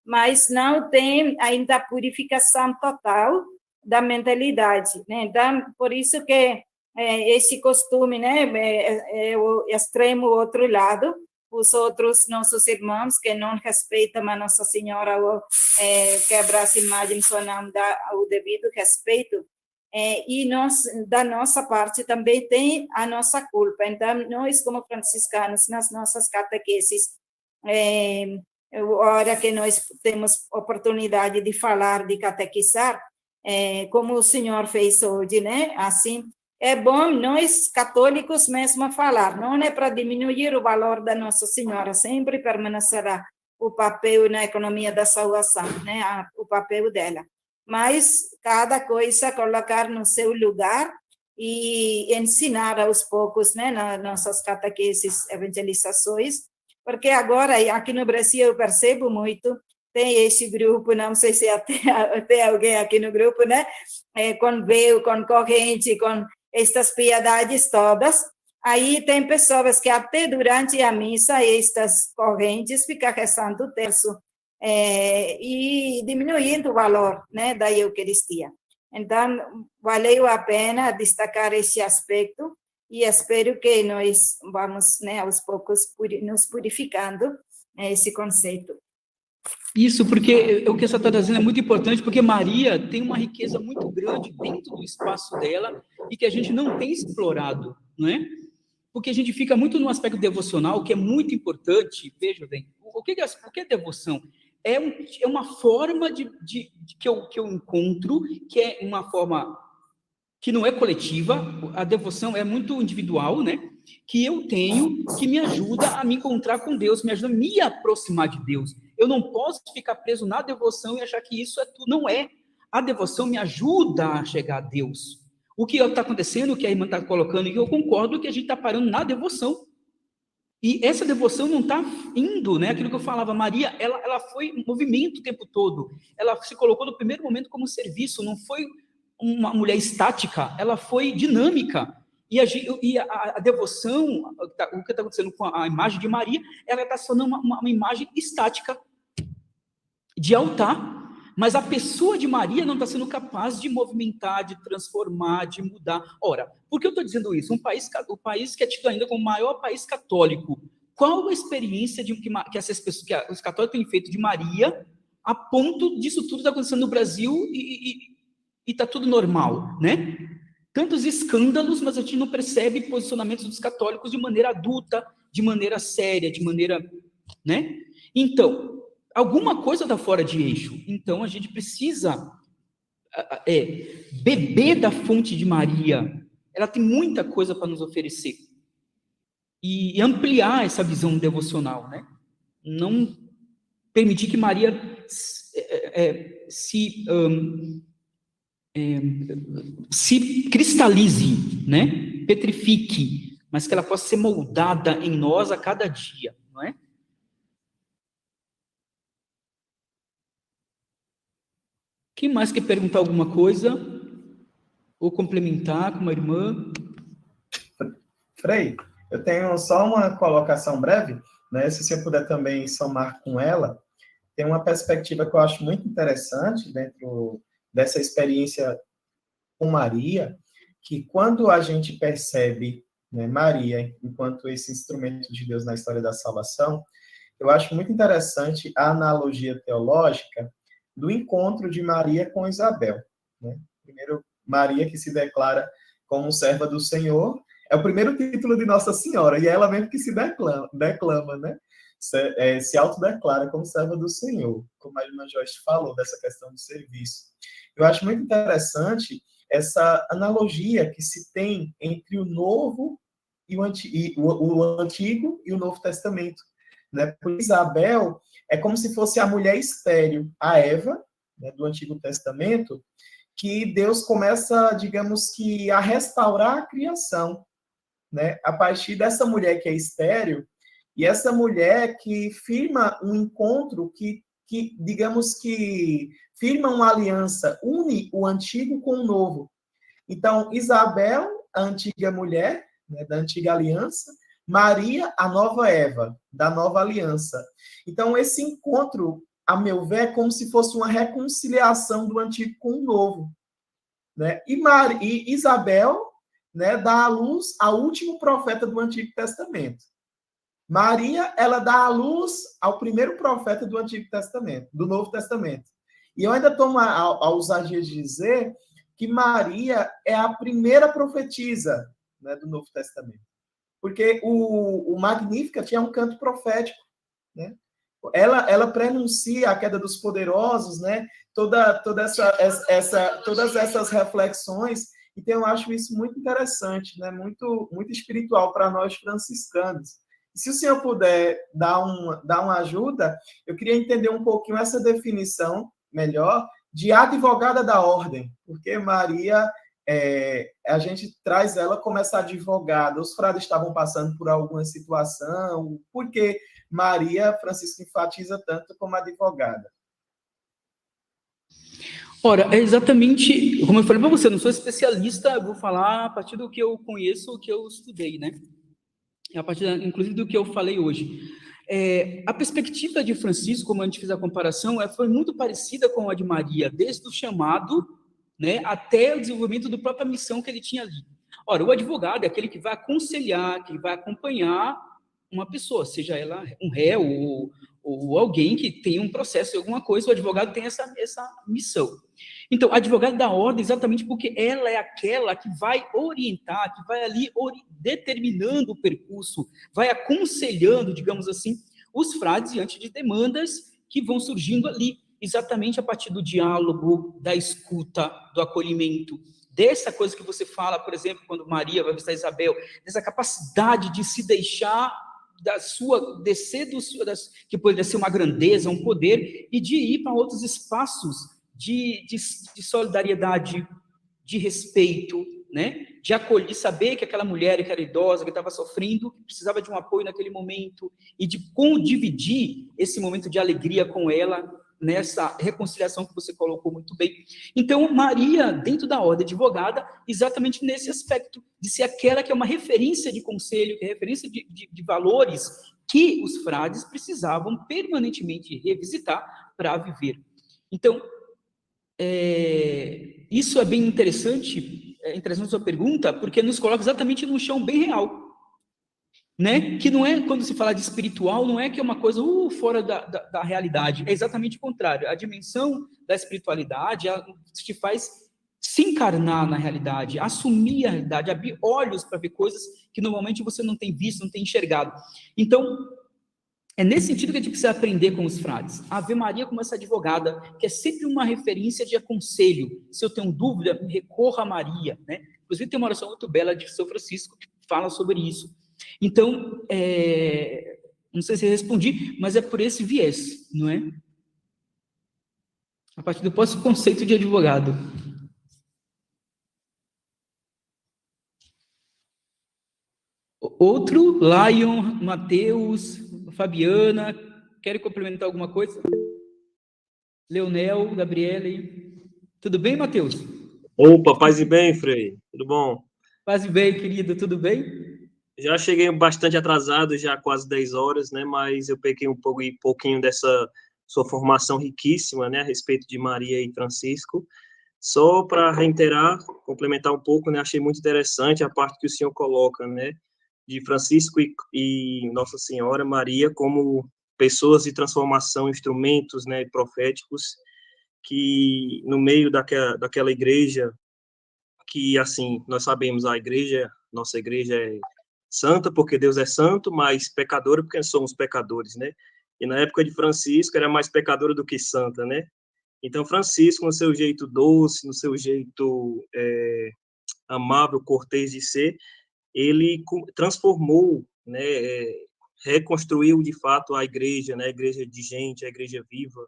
mas não tem ainda a purificação total da mentalidade, né? Então, por isso que esse costume, né, é o extremo outro lado, os outros nossos irmãos que não respeitam a Nossa Senhora ou quebram as imagens ou não dá o devido respeito, e nós, da nossa parte, também tem a nossa culpa. Então, nós, como franciscanos, nas nossas catequeses, hora que nós temos oportunidade de falar, de catequizar, como o senhor fez hoje, né? Assim, é bom nós católicos mesmo falar, não é para diminuir o valor da Nossa Senhora, sempre permanecerá o papel na economia da salvação, né? O papel dela. Mas cada coisa colocar no seu lugar e ensinar aos poucos, né? Nas nossas catequeses, evangelizações, porque agora, aqui no Brasil, eu percebo muito, tem esse grupo, não sei se até alguém aqui no grupo, né? Com véu, com corrente, com estas piedades todas. Aí tem pessoas que até durante a missa, estas correntes ficam rezando o terço e diminuindo o valor, né, da Eucaristia. Então, valeu a pena destacar esse aspecto, e espero que nós vamos, né, aos poucos, nos purificando esse conceito. Isso, porque o que você está trazendo é muito importante, porque Maria tem uma riqueza muito grande dentro do espaço dela e que a gente não tem explorado, não é? Porque a gente fica muito no aspecto devocional, que é muito importante. Veja bem, o que é devoção? É uma forma que eu encontro, que é uma forma que não é coletiva, a devoção é muito individual, né? Que eu tenho, que me ajuda a me encontrar com Deus, me ajuda a me aproximar de Deus. Eu não posso ficar preso na devoção e achar que isso é tudo. Não é. A devoção me ajuda a chegar a Deus. O que está acontecendo, o que a irmã está colocando, e eu concordo que a gente está parando na devoção. E essa devoção não está indo, né? Aquilo que eu falava, Maria, ela foi em movimento o tempo todo. Ela se colocou no primeiro momento como serviço, não foi uma mulher estática, ela foi dinâmica. E a devoção, o que está acontecendo com a imagem de Maria, ela está se tornando uma imagem estática de altar. Mas a pessoa de Maria não está sendo capaz de movimentar, de transformar, de mudar. Ora, por que eu estou dizendo isso? O país que é tido ainda como o maior país católico, qual a experiência que os católicos têm feito de Maria, a ponto disso tudo estar acontecendo no Brasil e está tudo normal, né? Tantos escândalos, mas a gente não percebe posicionamentos dos católicos de maneira adulta, de maneira séria, de maneira, né? Então, alguma coisa está fora de eixo. Então, a gente precisa beber da fonte de Maria. Ela tem muita coisa para nos oferecer. E ampliar essa visão devocional, né? Não permitir que Maria se cristalize, né? Petrifique, mas que ela possa ser moldada em nós a cada dia, não é? Quem mais quer perguntar alguma coisa? Ou complementar com uma irmã? Frei, eu tenho só uma colocação breve, né? Se você puder também somar com ela, tem uma perspectiva que eu acho muito interessante dentro dessa experiência com Maria, que quando a gente percebe, né, Maria enquanto esse instrumento de Deus na história da salvação, eu acho muito interessante a analogia teológica do encontro de Maria com Isabel, né? Primeiro, Maria que se declara como serva do Senhor, é o primeiro título de Nossa Senhora, e é ela mesmo que se declama, né? Se autodeclara como serva do Senhor, como a irmã Joyce falou, dessa questão do serviço. Eu acho muito interessante essa analogia que se tem entre o Novo e o Antigo e o Novo Testamento, né? Por Isabel é como se fosse a mulher estéril, a Eva, né, do Antigo Testamento, que Deus começa, digamos que, a restaurar a criação, né? A partir dessa mulher que é estéril, e essa mulher que firma um encontro que digamos que, firma uma aliança, une o antigo com o novo. Então, Isabel, a antiga mulher, né, da antiga aliança, Maria, a nova Eva, da nova aliança. Então, esse encontro, a meu ver, é como se fosse uma reconciliação do antigo com o novo, né? E Isabel, né, dá à luz ao último profeta do Antigo Testamento. Maria, ela dá à luz ao primeiro profeta do Antigo Testamento, do Novo Testamento. E eu ainda tomo a ousadia de dizer que Maria é a primeira profetisa, né, do Novo Testamento. Porque o Magníficat é um canto profético, né? Ela prenuncia a queda dos poderosos, né? Todas essas reflexões. Então, eu acho isso muito interessante, né? Muito espiritual para nós franciscanos. E se o senhor puder dar uma ajuda, eu queria entender um pouquinho essa definição melhor de advogada da ordem, porque Maria, a gente traz ela como essa advogada. Os frades estavam passando por alguma situação, porque Maria, Francisco enfatiza tanto como advogada. Ora, é exatamente, como eu falei para você, eu não sou especialista, eu vou falar a partir do que eu conheço, o que eu estudei, né? A partir, inclusive, do que eu falei hoje. A perspectiva de Francisco, como a gente fez a comparação, foi muito parecida com a de Maria, desde o chamado, né, até o desenvolvimento da própria missão que ele tinha ali. Ora, o advogado é aquele que vai aconselhar, que vai acompanhar uma pessoa, seja ela um réu ou alguém que tem um processo, alguma coisa, o advogado tem essa missão. Então, advogado da ordem, exatamente porque ela é aquela que vai orientar, que vai ali determinando o percurso, vai aconselhando, digamos assim, os frades diante de demandas que vão surgindo ali, exatamente a partir do diálogo, da escuta, do acolhimento, dessa coisa que você fala, por exemplo, quando Maria vai visitar Isabel, dessa capacidade de se deixar que poderia ser uma grandeza, um poder, e de ir para outros espaços de solidariedade, de respeito, né? De acolher, saber que aquela mulher que era idosa, que estava sofrendo, precisava de um apoio naquele momento, e de dividir esse momento de alegria com ela, nessa reconciliação que você colocou muito bem. Então, Maria, dentro da ordem advogada, exatamente nesse aspecto, de ser aquela que é uma referência de conselho, que é referência de valores que os frades precisavam permanentemente revisitar para viver. Então, Isso é bem interessante, interessante a sua pergunta, porque nos coloca exatamente num chão bem real, né? Que não é, quando se fala de espiritual, não é que é uma coisa fora da realidade, é exatamente o contrário. A dimensão da espiritualidade te faz se encarnar na realidade, assumir a realidade, abrir olhos para ver coisas que normalmente você não tem visto, não tem enxergado. Então, é nesse sentido que a gente precisa aprender com os frades. A Ave Maria como essa advogada, que é sempre uma referência de aconselho. Se eu tenho dúvida, recorra a Maria, né? Inclusive tem uma oração muito bela de São Francisco que fala sobre isso. Então, não sei se eu respondi, mas é por esse viés, não é? A partir do próximo conceito de advogado. Outro, Lion, Matheus, Fabiana, querem complementar alguma coisa? Leonel, Gabriele. Tudo bem, Matheus? Opa, paz e bem, Frei. Tudo bom? Paz e bem, querido, tudo bem? Já cheguei bastante atrasado, já quase 10 horas, né? Mas eu peguei pouquinho dessa sua formação riquíssima, né? A respeito de Maria e Francisco. Só para reiterar, complementar um pouco, né? Achei muito interessante a parte que o senhor coloca, né? De Francisco e Nossa Senhora Maria como pessoas de transformação, instrumentos, né? Proféticos, que no meio daquela igreja que, assim, nós sabemos, nossa igreja é santa porque Deus é santo, mas pecadora porque somos pecadores, né? E na época de Francisco era mais pecadora do que santa, né? Então, Francisco, no seu jeito doce, no seu jeito amável, cortês de ser, ele transformou, né? Reconstruiu, de fato, a igreja, né? A igreja de gente, a igreja viva,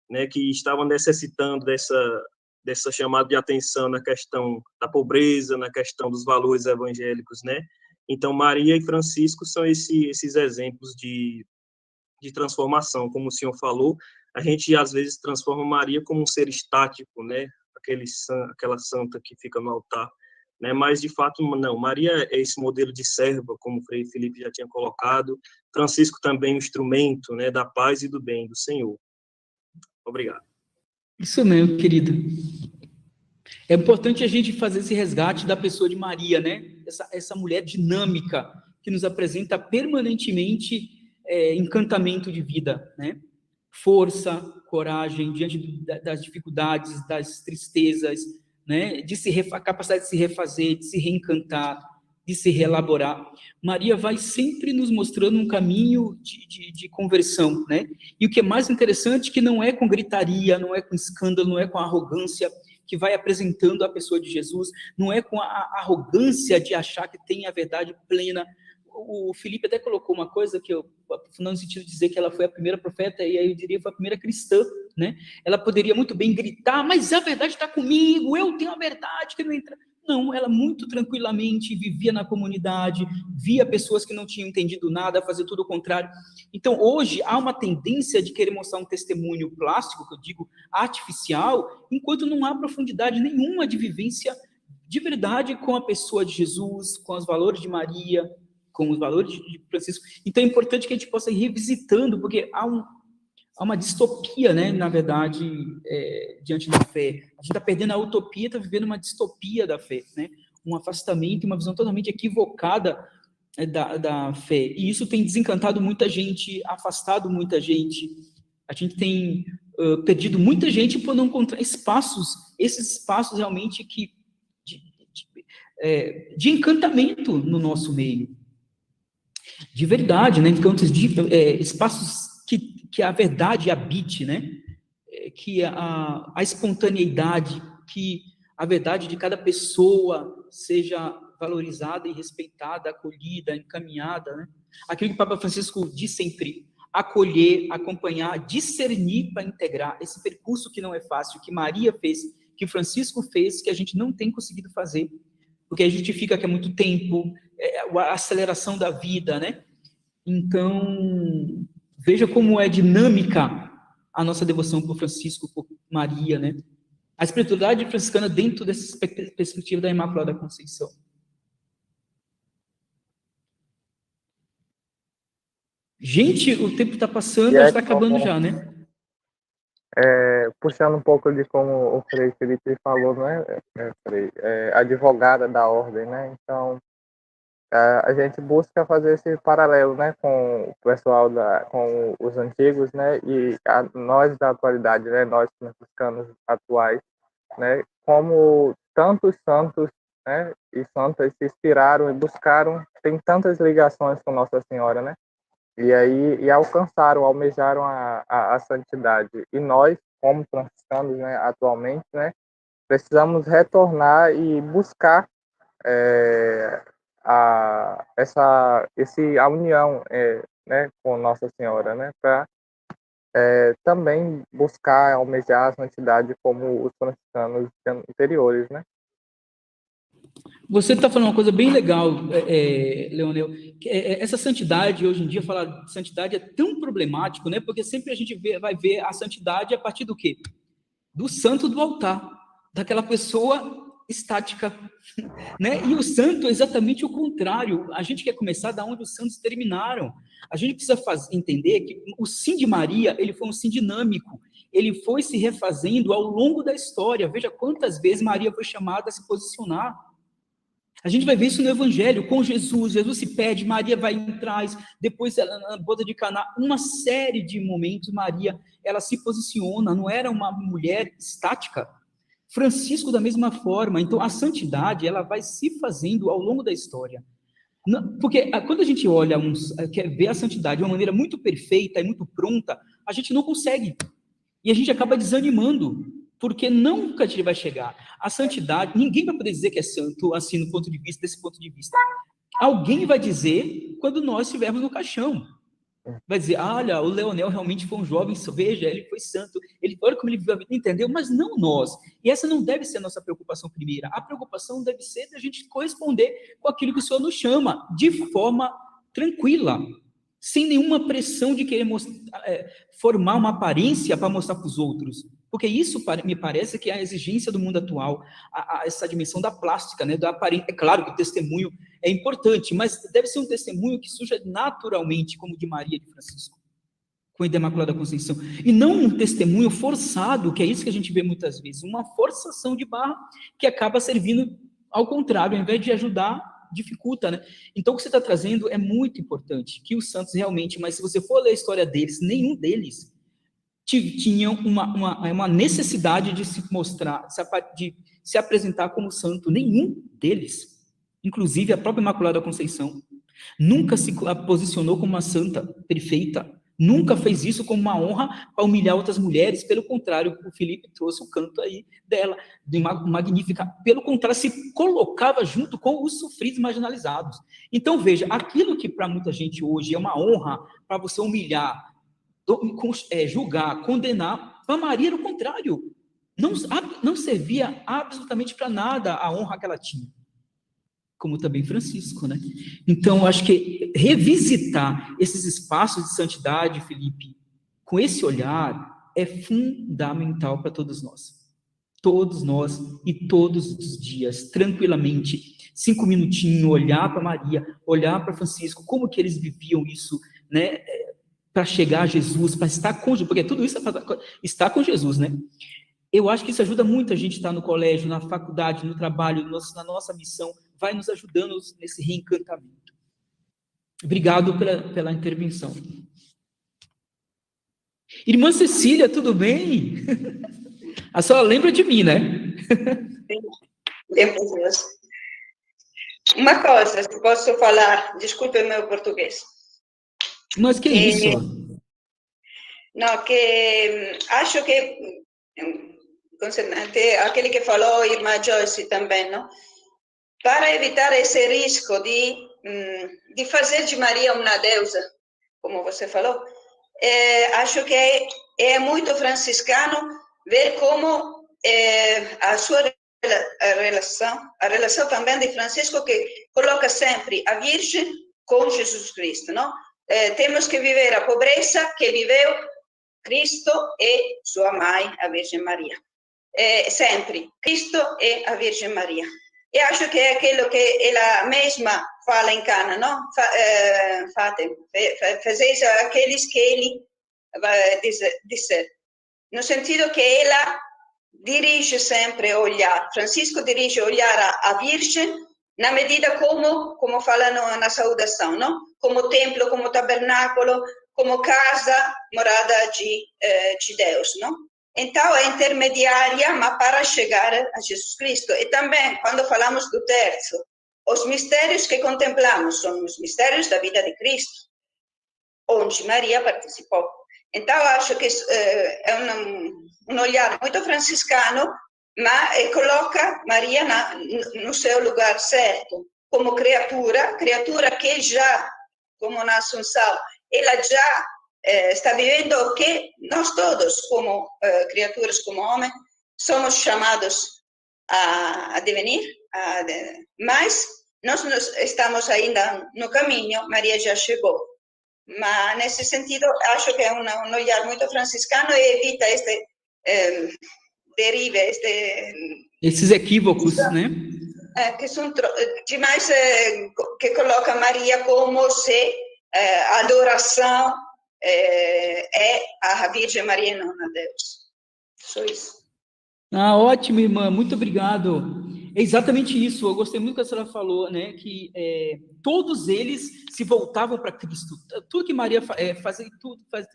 né? Que estava necessitando dessa chamada de atenção na questão da pobreza, na questão dos valores evangélicos, né? Então, Maria e Francisco são esses exemplos de transformação. Como o senhor falou, a gente, às vezes, transforma Maria como um ser estático, né? Aquela santa que fica no altar, né? Mas, de fato, não. Maria é esse modelo de serva, como o Frei Felipe já tinha colocado. Francisco também um instrumento, né? Da paz e do bem do Senhor. Obrigado. Isso mesmo, querido. É importante a gente fazer esse resgate da pessoa de Maria, né? Essa mulher dinâmica que nos apresenta permanentemente encantamento de vida, né? Força, coragem diante das dificuldades, das tristezas, né? A capacidade de se refazer, de se reencantar, de se reelaborar. Maria vai sempre nos mostrando um caminho de conversão, né? E o que é mais interessante é que não é com gritaria, não é com escândalo, não é com arrogância, que vai apresentando a pessoa de Jesus, não é com a arrogância de achar que tem a verdade plena. O Felipe até colocou uma coisa que eu, no sentido de dizer que ela foi a primeira profeta, e aí eu diria que foi a primeira cristã, né? Ela poderia muito bem gritar, mas a verdade está comigo, eu tenho a verdade que não entra. Não, ela muito tranquilamente vivia na comunidade, via pessoas que não tinham entendido nada, fazer tudo o contrário. Então, hoje, há uma tendência de querer mostrar um testemunho plástico, que eu digo artificial, enquanto não há profundidade nenhuma de vivência de verdade com a pessoa de Jesus, com os valores de Maria, com os valores de Francisco. Então, é importante que a gente possa ir revisitando, porque há uma distopia, né, na verdade, diante da fé. A gente está perdendo a utopia, está vivendo uma distopia da fé, né? Um afastamento, uma visão totalmente equivocada da fé. E isso tem desencantado muita gente, afastado muita gente. A gente tem perdido muita gente por não encontrar esses espaços realmente de encantamento no nosso meio. De verdade, né? Encantos espaços que a verdade habite, né? Que a espontaneidade, que a verdade de cada pessoa seja valorizada e respeitada, acolhida, encaminhada, né? Aquilo que o Papa Francisco diz sempre: acolher, acompanhar, discernir para integrar. Esse percurso que não é fácil, que Maria fez, que Francisco fez, que a gente não tem conseguido fazer, porque a gente fica aqui há muito tempo, a aceleração da vida, né? Então, veja como é dinâmica a nossa devoção por Francisco, por Maria, né? A espiritualidade franciscana dentro dessa perspectiva da Imaculada Conceição. Gente, o tempo está passando, está acabando já, né? puxando um pouco de como o Frei Felipe falou, não é, Frei? Advogada da ordem, né? Então, a gente busca fazer esse paralelo, né, com o pessoal com os antigos, né, e nós da atualidade, né, nós franciscanos atuais, né, como tantos santos, né, e santas se inspiraram e buscaram, tem tantas ligações com Nossa Senhora, né, e alcançaram, almejaram a santidade. E nós, como franciscanos, né, atualmente, né, precisamos retornar e buscar a união, né, com Nossa Senhora, né, para também buscar almejar a santidade como os franciscanos anteriores, né. Você está falando uma coisa bem legal, Leonel. Essa santidade, hoje em dia, falar de santidade é tão problemático, né? Porque sempre a gente vai ver a santidade a partir do quê? Do santo do altar, daquela pessoa estática, né? E o santo é exatamente o contrário. A gente quer começar da onde os santos terminaram. A gente precisa entender que o sim de Maria, ele foi um sim dinâmico. Ele foi se refazendo ao longo da história. Veja quantas vezes Maria foi chamada a se posicionar. A gente vai ver isso no Evangelho, com Jesus. Jesus se pede, Maria vai em trás, depois ela, na boda de Caná, uma série de momentos, Maria, ela se posiciona, não era uma mulher estática. Francisco, da mesma forma. Então, a santidade, ela vai se fazendo ao longo da história. Porque quando a gente olha, quer ver a santidade de uma maneira muito perfeita e muito pronta, a gente não consegue. E a gente acaba desanimando, porque nunca a gente vai chegar. A santidade, ninguém vai poder dizer que é santo, assim, no ponto de vista, desse ponto de vista. Alguém vai dizer quando nós estivermos no caixão. Vai dizer, olha, o Leonel realmente foi um jovem, veja, ele foi santo, olha como ele viveu a vida, entendeu? Mas não nós. E essa não deve ser a nossa preocupação primeira. A preocupação deve ser de a gente corresponder com aquilo que o Senhor nos chama, de forma tranquila, sem nenhuma pressão de querer formar uma aparência para mostrar para os outros. Porque isso me parece que é a exigência do mundo atual, essa dimensão da plástica, né, da aparência. É claro que o testemunho é importante, mas deve ser um testemunho que surja naturalmente, como de Maria e de Francisco, com a Imaculada Conceição. E não um testemunho forçado, que é isso que a gente vê muitas vezes, uma forçação de barra que acaba servindo ao contrário, ao invés de ajudar, dificulta, né? Então, o que você está trazendo é muito importante, que os santos realmente, mas se você for ler a história deles, nenhum deles tinham uma necessidade de se mostrar, de se apresentar como santo, nenhum deles. Inclusive, a própria Imaculada Conceição nunca se posicionou como uma santa perfeita, nunca fez isso como uma honra para humilhar outras mulheres. Pelo contrário, o Felipe trouxe o canto aí dela, de Magnífica. Pelo contrário, se colocava junto com os sofridos marginalizados. Então, veja, aquilo que para muita gente hoje é uma honra, para você humilhar, julgar, condenar, para Maria era o contrário. Não servia absolutamente para nada a honra que ela tinha. Como também Francisco, né? Então, acho que revisitar esses espaços de santidade, Felipe, com esse olhar, é fundamental para todos nós. Todos nós e todos os dias, tranquilamente, 5 minutinhos, olhar para Maria, olhar para Francisco, como que eles viviam isso, né? Para chegar a Jesus, para estar com Jesus, porque tudo isso é para estar com Jesus, né? Eu acho que isso ajuda muito a gente estar no colégio, na faculdade, no trabalho, na nossa missão, vai nos ajudando nesse reencantamento. Obrigado pela intervenção. Irmã Cecília, tudo bem? A senhora lembra de mim, né? Lembro Deus. Uma coisa, se posso falar, desculpe o meu português. Mas que isso? Não, que acho que, concernente aquele que falou, irmã Joyce também, não? Para evitar esse risco de fazer de Maria uma deusa, como você falou, acho que é muito franciscano ver como a sua a relação também de Francisco, que coloca sempre a Virgem com Jesus Cristo, não? Temos que viver a pobreza que viveu Cristo e sua mãe, a Virgem Maria. Sempre, Cristo e a Virgem Maria. E acho que é aquilo que ela mesma fala em Cana, não? Fazeis aqueles que ele vai dizer. no sentido que ela dirige sempre o olhar, Francisco dirige o olhar à Virgem, na medida como fala na saudação, não? Como templo, como tabernáculo, como casa, morada de Deus, não? Então, é intermediária, mas para chegar a Jesus Cristo. E também, quando falamos do terço, os mistérios que contemplamos são os mistérios da vida de Cristo, onde Maria participou. Então, acho que é um olhar muito franciscano, mas coloca Maria no seu lugar certo, como criatura que já, como na Assunção, ela já está vivendo o que nós todos, como criaturas, como homens, somos chamados a devenir, mas nós estamos ainda no caminho, Maria já chegou. Mas, nesse sentido, acho que é um olhar muito franciscano e evita deriva, esses equívocos, né? Que são demais, que coloca Maria como se a adoração é a Virgem Maria e não a Deus. Só isso. Ah, ótimo, irmã, muito obrigado. É exatamente isso, eu gostei muito do que a senhora falou, né, que todos eles se voltavam para Cristo, tudo que Maria fazia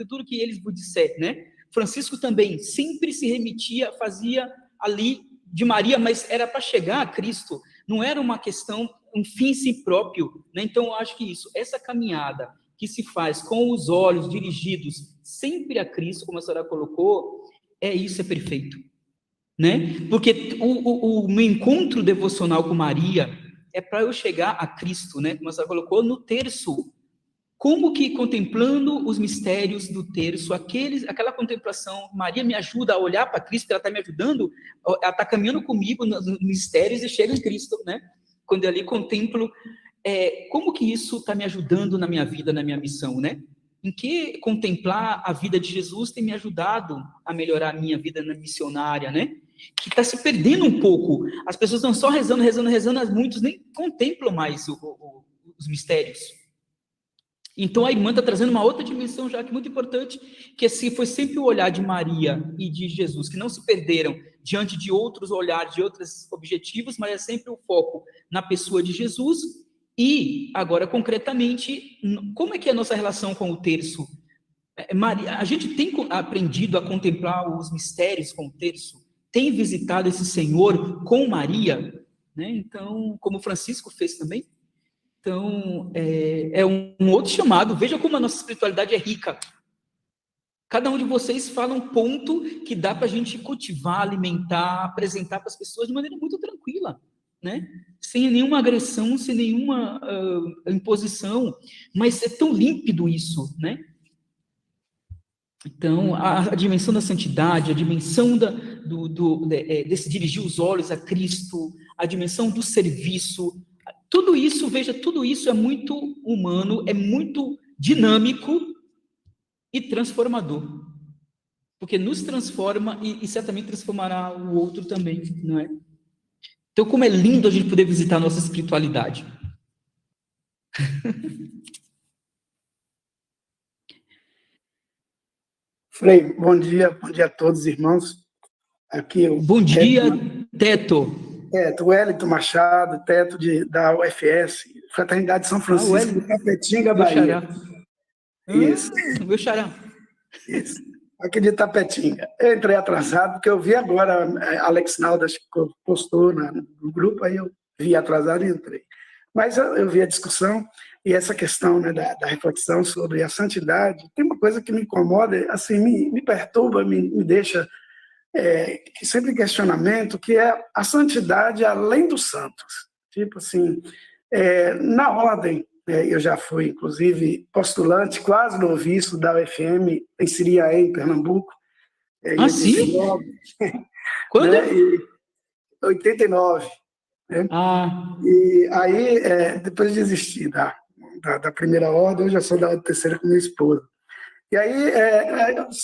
tudo que eles vos disser, né, Francisco também sempre se remetia, fazia ali de Maria, mas era para chegar a Cristo, não era uma questão, um fim em si próprio, né, então eu acho que essa caminhada que se faz com os olhos dirigidos sempre a Cristo, como a senhora colocou, isso é perfeito. Né? Porque o meu encontro devocional com Maria é para eu chegar a Cristo, né? Como a senhora colocou, no terço. Como que contemplando os mistérios do terço, aquela contemplação, Maria me ajuda a olhar para Cristo, ela está me ajudando, ela está caminhando comigo nos mistérios e chega em Cristo, né? Quando eu ali contemplo, como que isso está me ajudando na minha vida, na minha missão, né? Em que contemplar a vida de Jesus tem me ajudado a melhorar a minha vida na missionária, né? Que está se perdendo um pouco. As pessoas estão só rezando, muitos nem contemplam mais os mistérios. Então, a irmã está trazendo uma outra dimensão já que é muito importante, que foi sempre o olhar de Maria e de Jesus, que não se perderam diante de outros olhares, de outros objetivos, mas é sempre o foco na pessoa de Jesus. E, agora, concretamente, como é que é a nossa relação com o terço? Maria, a gente tem aprendido a contemplar os mistérios com o terço? Tem visitado esse Senhor com Maria, né? Então, como Francisco fez também. Então, é um outro chamado. Veja como a nossa espiritualidade é rica. Cada um de vocês fala um ponto que dá para a gente cultivar, alimentar, apresentar para as pessoas de maneira muito tranquila, né? Sem nenhuma agressão, sem nenhuma imposição. Mas é tão límpido isso, né? Então, a dimensão da santidade, a dimensão desse dirigir os olhos a Cristo, a dimensão do serviço, tudo isso, veja, tudo isso é muito humano, é muito dinâmico e transformador. Porque nos transforma e certamente transformará o outro também, não é? Então, como é lindo a gente poder visitar a nossa espiritualidade. Frei, bom dia a todos, irmãos. Aqui bom dia, Teto. Teto, Wellington Machado, Teto da UFS, Fraternidade São Francisco, de Tapetinga, Bahia. Isso. Meu xará. Isso. Aqui de Tapetinga. Eu entrei atrasado, porque eu vi agora, Alex Naldas postou no grupo, aí eu vi atrasado e entrei. Mas eu vi a discussão e essa questão, né, da reflexão sobre a santidade. Tem uma coisa que me incomoda, assim, me perturba, me deixa sempre em questionamento, que é a santidade além dos santos. Tipo assim, na ordem, eu já fui, inclusive, postulante, quase noviço da UFM, em Siriaé, em Pernambuco. Sim? Quando? Né, 89. Né? E aí, depois de desistir da primeira ordem, eu já sou da terceira com minha esposa. E aí,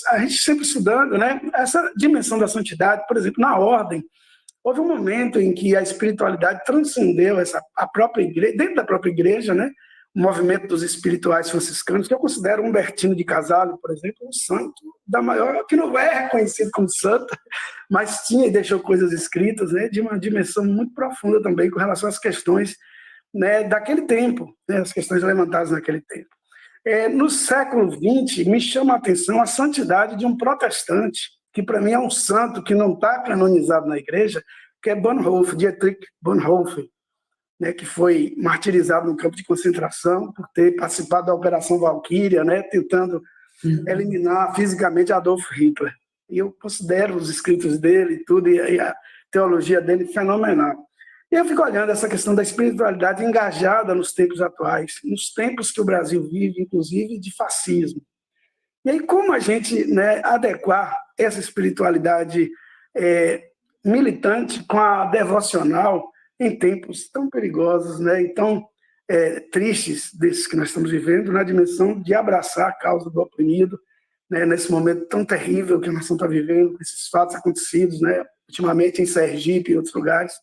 a gente sempre estudando, né, essa dimensão da santidade, por exemplo, na ordem, houve um momento em que a espiritualidade transcendeu a própria igreja, dentro da própria igreja, né, movimento dos espirituais franciscanos, que eu considero Humbertino de Casale, por exemplo, um santo da maior, que não é reconhecido como santo, mas tinha e deixou coisas escritas, né, de uma dimensão muito profunda também com relação às questões, né, daquele tempo, né, as questões levantadas naquele tempo. No século XX, me chama a atenção a santidade de um protestante, que para mim é um santo que não está canonizado na igreja, que é Bonhoeffer, Dietrich Bonhoeffer, né, que foi martirizado no campo de concentração por ter participado da Operação Valquíria, né, tentando eliminar fisicamente Adolf Hitler. E eu considero os escritos dele tudo, e a teologia dele fenomenal. E eu fico olhando essa questão da espiritualidade engajada nos tempos atuais, nos tempos que o Brasil vive, inclusive de fascismo. E aí, como a gente, né, adequar essa espiritualidade militante com a devocional em tempos tão perigosos, né, e tão tristes desses que nós estamos vivendo, na dimensão de abraçar a causa do oprimido, né, nesse momento tão terrível que a nação está vivendo, com esses fatos acontecidos, né, ultimamente em Sergipe e outros lugares.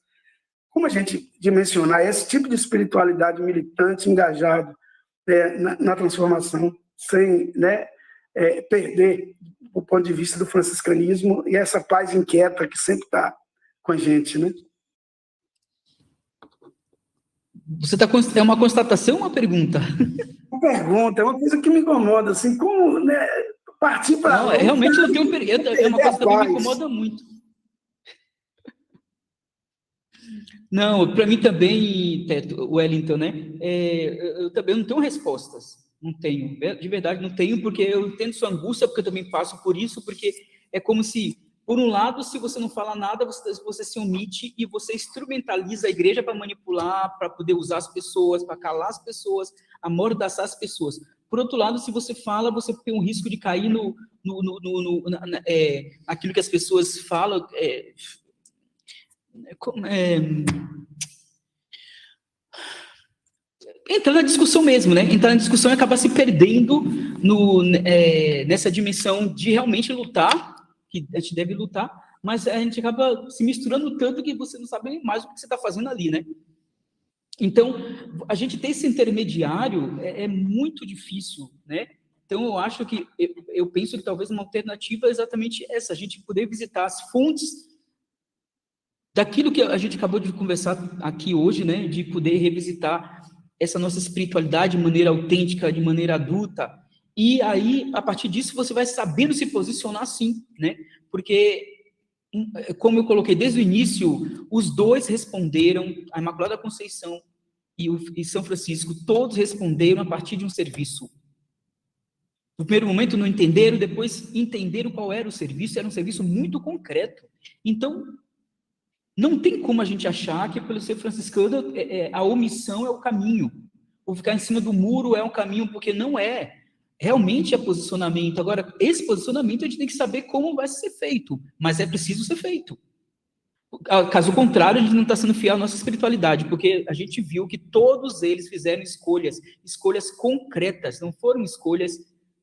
Como a gente dimensionar esse tipo de espiritualidade militante, engajado na transformação, sem, né, perder o ponto de vista do franciscanismo e essa paz inquieta que sempre está com a gente, né? Você é uma constatação ou uma pergunta? Uma pergunta, é uma coisa que me incomoda, assim, como, né, partir para... Não, realmente eu tenho é uma coisa que também me incomoda muito. Não, para mim também, Wellington, né? Eu também não tenho respostas. Não tenho, de verdade não tenho, porque eu entendo sua angústia, porque eu também passo por isso, porque é como se, por um lado, se você não fala nada, você se omite e você instrumentaliza a igreja para manipular, para poder usar as pessoas, para calar as pessoas, amordaçar as pessoas. Por outro lado, se você fala, você tem um risco de cair naquilo que as pessoas falam, entrar na discussão mesmo, né? Entrar na discussão e acabar se perdendo nessa dimensão de realmente lutar, que a gente deve lutar, mas a gente acaba se misturando tanto que você não sabe nem mais o que você está fazendo ali, né? Então, a gente ter esse intermediário é muito difícil, né? Então, eu acho que, eu penso que talvez uma alternativa é exatamente essa, a gente poder visitar as fontes daquilo que a gente acabou de conversar aqui hoje, né, de poder revisitar essa nossa espiritualidade de maneira autêntica, de maneira adulta, e aí, a partir disso, você vai sabendo se posicionar sim, né, porque, como eu coloquei desde o início, os dois responderam, a Imaculada Conceição e São Francisco, todos responderam a partir de um serviço. No primeiro momento não entenderam, depois entenderam qual era o serviço, era um serviço muito concreto. Então, não tem como a gente achar que, pelo ser franciscano, a omissão é o caminho. Ou ficar em cima do muro é um caminho, porque não é. Realmente é posicionamento. Agora, esse posicionamento a gente tem que saber como vai ser feito, mas é preciso ser feito. Caso contrário, a gente não está sendo fiel à nossa espiritualidade, porque a gente viu que todos eles fizeram escolhas concretas, não foram escolhas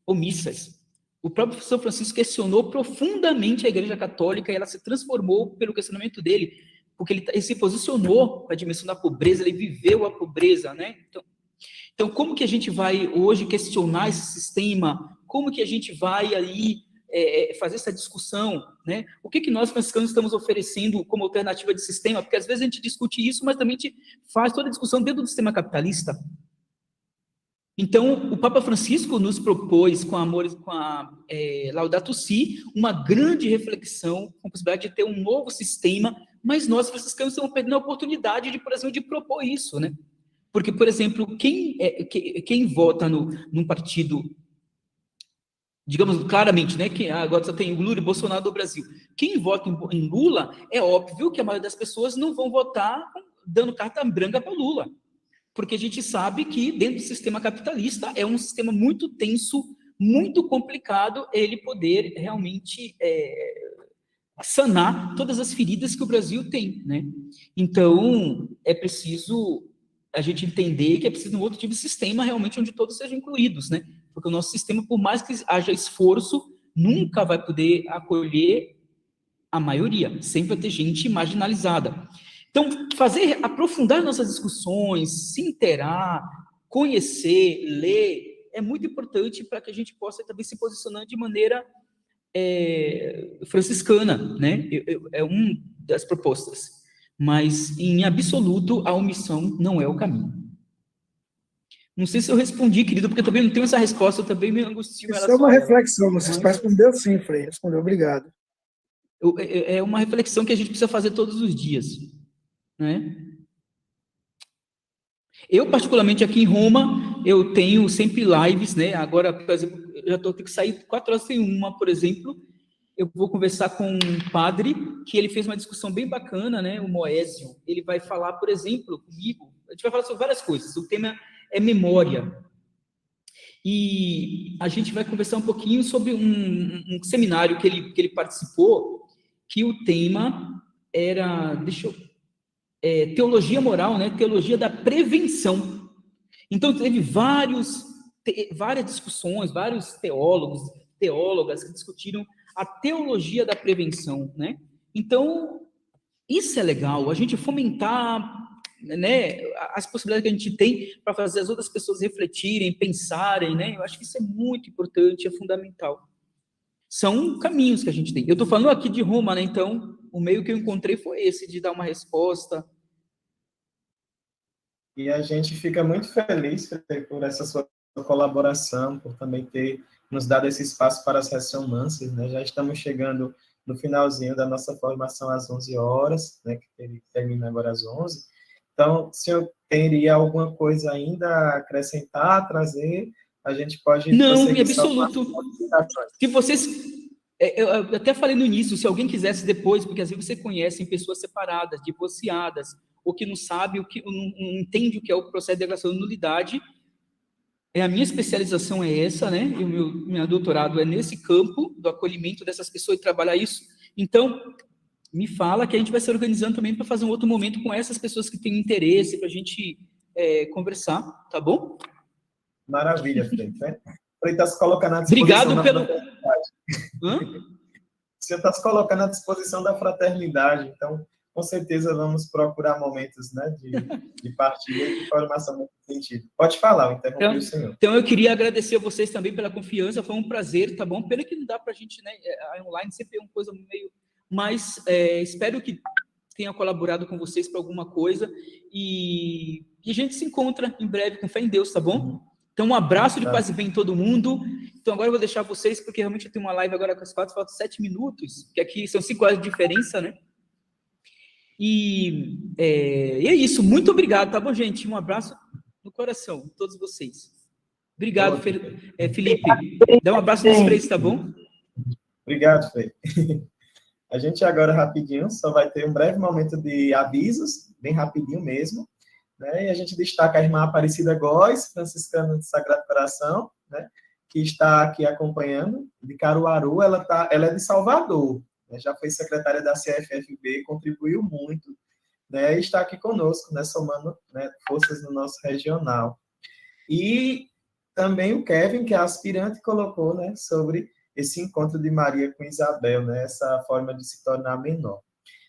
omissas. O próprio São Francisco questionou profundamente a Igreja Católica e ela se transformou pelo questionamento dele, porque ele se posicionou com a dimensão da pobreza, ele viveu a pobreza, né? Então, como que a gente vai hoje questionar esse sistema? Como que a gente vai aí fazer essa discussão, né? O que nós franciscanos estamos oferecendo como alternativa de sistema? Porque às vezes a gente discute isso, mas também a gente faz toda a discussão dentro do sistema capitalista. Então, o Papa Francisco nos propôs, com a Laudato Si, uma grande reflexão, com a possibilidade de ter um novo sistema, mas nós, franciscanos, estamos perdendo a oportunidade, por exemplo, de propor isso, né? Porque, por exemplo, quem vota num partido, digamos claramente, né, que agora só tem Lula e Bolsonaro do Brasil, quem vota em Lula, é óbvio que a maioria das pessoas não vão votar dando carta branca para Lula. Porque a gente sabe que dentro do sistema capitalista é um sistema muito tenso, muito complicado ele poder realmente sanar todas as feridas que o Brasil tem, né? Então, é preciso a gente entender que é preciso um outro tipo de sistema realmente onde todos sejam incluídos, né? Porque o nosso sistema, por mais que haja esforço, nunca vai poder acolher a maioria, sempre vai ter gente marginalizada. Então, aprofundar nossas discussões, se inteirar, conhecer, ler, é muito importante para que a gente possa também se posicionar de maneira franciscana, né? É uma das propostas. Mas, em absoluto, a omissão não é o caminho. Não sei se eu respondi, querido, porque eu também não tenho essa resposta, eu também me angustio. Isso é uma reflexão, você respondeu sim, Frei, respondeu, obrigado. É uma reflexão que a gente precisa fazer todos os dias, né? Eu, particularmente, aqui em Roma, eu tenho sempre lives, né? Agora, por exemplo, eu já estou tendo que sair 4h sem 1, por exemplo, eu vou conversar com um padre, que ele fez uma discussão bem bacana, né? O Moésio, ele vai falar, por exemplo, comigo, a gente vai falar sobre várias coisas, o tema é memória. E a gente vai conversar um pouquinho sobre um seminário que ele participou, que o tema era, teologia moral, né? Teologia da prevenção. Então, teve várias discussões, vários teólogos, teólogas que discutiram a teologia da prevenção, né? Então, isso é legal, a gente fomentar, né, as possibilidades que a gente tem para fazer as outras pessoas refletirem, pensarem, né? Eu acho que isso é muito importante, é fundamental. São caminhos que a gente tem. Eu estou falando aqui de Roma, né? Então, o meio que eu encontrei foi esse, de dar uma resposta. E a gente fica muito feliz por essa sua colaboração, por também ter nos dado esse espaço para as ressonâncias, né? Já estamos chegando no finalzinho da nossa formação às 11 horas, né? Que termina agora às 11. Então, se eu teria alguma coisa ainda a acrescentar, trazer, a gente pode... Não, em absoluto. Se vocês... Eu até falei no início, se alguém quisesse depois, porque às vezes você conhece pessoas separadas, divorciadas, ou que não sabe, não entende o que é o processo de declaração de nulidade. A minha especialização é essa, né? E o meu doutorado é nesse campo do acolhimento dessas pessoas e trabalhar isso. Então, me fala que a gente vai se organizando também para fazer um outro momento com essas pessoas que têm interesse, para a gente conversar, tá bom? Maravilha, Frei. Frei está se colocando à disposição Obrigado pelo... Você está se colocando à disposição da fraternidade, então, com certeza, vamos procurar momentos, né, de partilha e de formação nesse sentido. Pode falar, eu interrompi o senhor. Então, eu queria agradecer a vocês também pela confiança, foi um prazer, tá bom? Pena que não dá para a gente, né, online sempre é uma coisa meio... Mas espero que tenha colaborado com vocês para alguma coisa e a gente se encontra em breve, com fé em Deus, tá bom? Então, um abraço de paz e bem em todo mundo. Então, agora eu vou deixar vocês, porque realmente eu tenho uma live agora com as 4, faltam 7 minutos, que aqui são 5 horas de diferença, né? E é isso, muito obrigado, tá bom, gente? Um abraço no coração, todos vocês. Obrigado, Felipe. Dá um abraço nos três, tá bom? Obrigado, Frei. A gente agora, rapidinho, só vai ter um breve momento de avisos, bem rapidinho mesmo, né? E a gente destaca a irmã Aparecida Góes, franciscana de Sagrado Coração, né? Que está aqui acompanhando, de Caruaru, ela é de Salvador, né? Já foi secretária da CFFB, contribuiu muito, né? E está aqui conosco, né? Somando, né, forças no nosso regional. E também o Kevin, que é aspirante, colocou, né, sobre esse encontro de Maria com Isabel, né, essa forma de se tornar menor.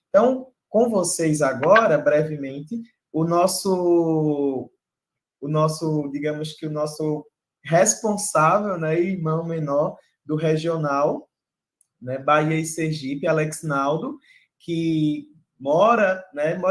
Então, com vocês agora, brevemente, o nosso, digamos que o nosso responsável, né, irmão menor do regional, né, Bahia e Sergipe, Alex Naldo, que mora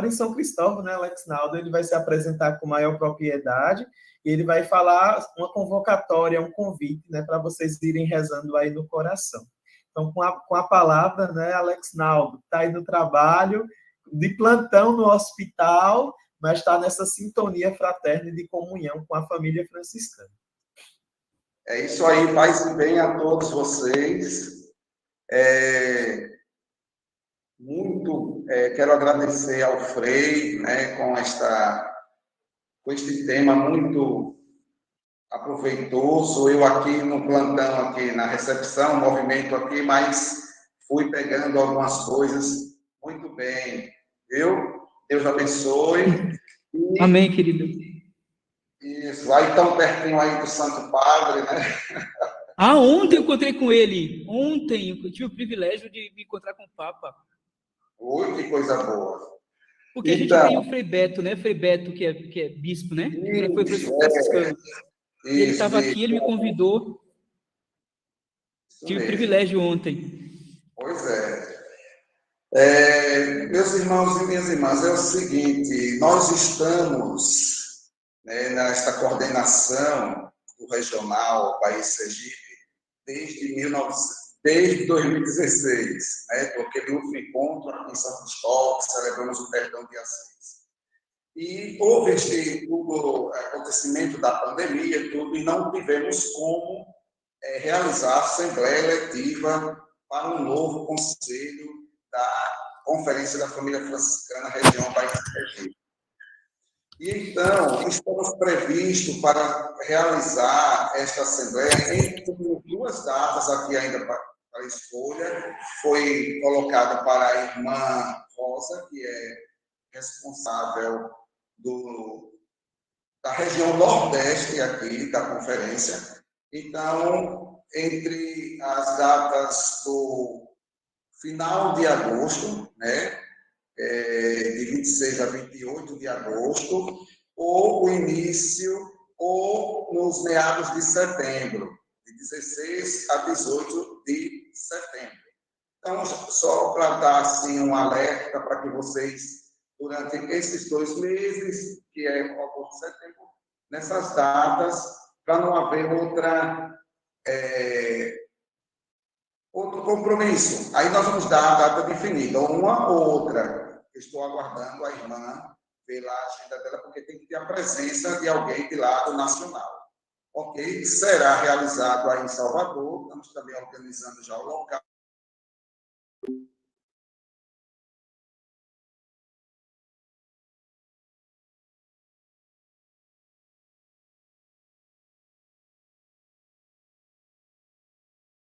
em São Cristóvão, né, Alex Naldo, ele vai se apresentar com maior propriedade, e ele vai falar uma convocatória, um convite, né, para vocês irem rezando aí no coração. Então, com a palavra, né, Alex Naldo, está aí no trabalho, de plantão no hospital, mas está nessa sintonia fraterna e de comunhão com a família franciscana. É isso aí, paz e bem a todos vocês. Quero agradecer ao Frei, né, com este tema muito aproveitoso. Eu aqui no plantão, aqui na recepção, movimento aqui, mas fui pegando algumas coisas muito bem. Deus abençoe. Amém, querido. Isso, aí tão pertinho aí do Santo Padre, né? Ontem eu encontrei com ele. Ontem eu tive o privilégio de me encontrar com o Papa. Oi, que coisa boa. Porque a gente Então, tem o Frei Beto, né? Frei Beto, que é bispo, né? Ele foi isso, franciscano. E ele isso, estava aqui, ele me convidou. isso Tive o mesmo. privilégio ontem. Pois é. Meus irmãos e minhas irmãs, é o seguinte, nós estamos, né, nesta coordenação do Regional País Sergipe desde 2016, né, do aquele último encontro aqui em São Cristóvão, que celebramos o perdão dia 6. E houve este acontecimento da pandemia e tudo, e não tivemos como realizar a Assembleia Eletiva para um novo Conselho da Conferência da Família Franciscana Região País Sergipe. E então, estamos previstos para realizar esta Assembleia em duas datas aqui ainda para escolha. Foi colocada para a irmã Rosa, que é responsável da região Nordeste aqui, da conferência. Então, entre as datas do final de agosto, né, de 26 a 28 de agosto, ou o início, ou nos meados de setembro, de 16 a 18 de setembro. Então, só para dar assim, um alerta para que vocês, durante esses 2 meses, que é agosto e setembro, nessas datas, para não haver outro compromisso. Aí nós vamos dar a data definida, uma ou outra. Estou aguardando a irmã ver lá a agenda dela, porque tem que ter a presença de alguém de lado nacional. Ok? Será realizado aí em Salvador, estamos também organizando já o local.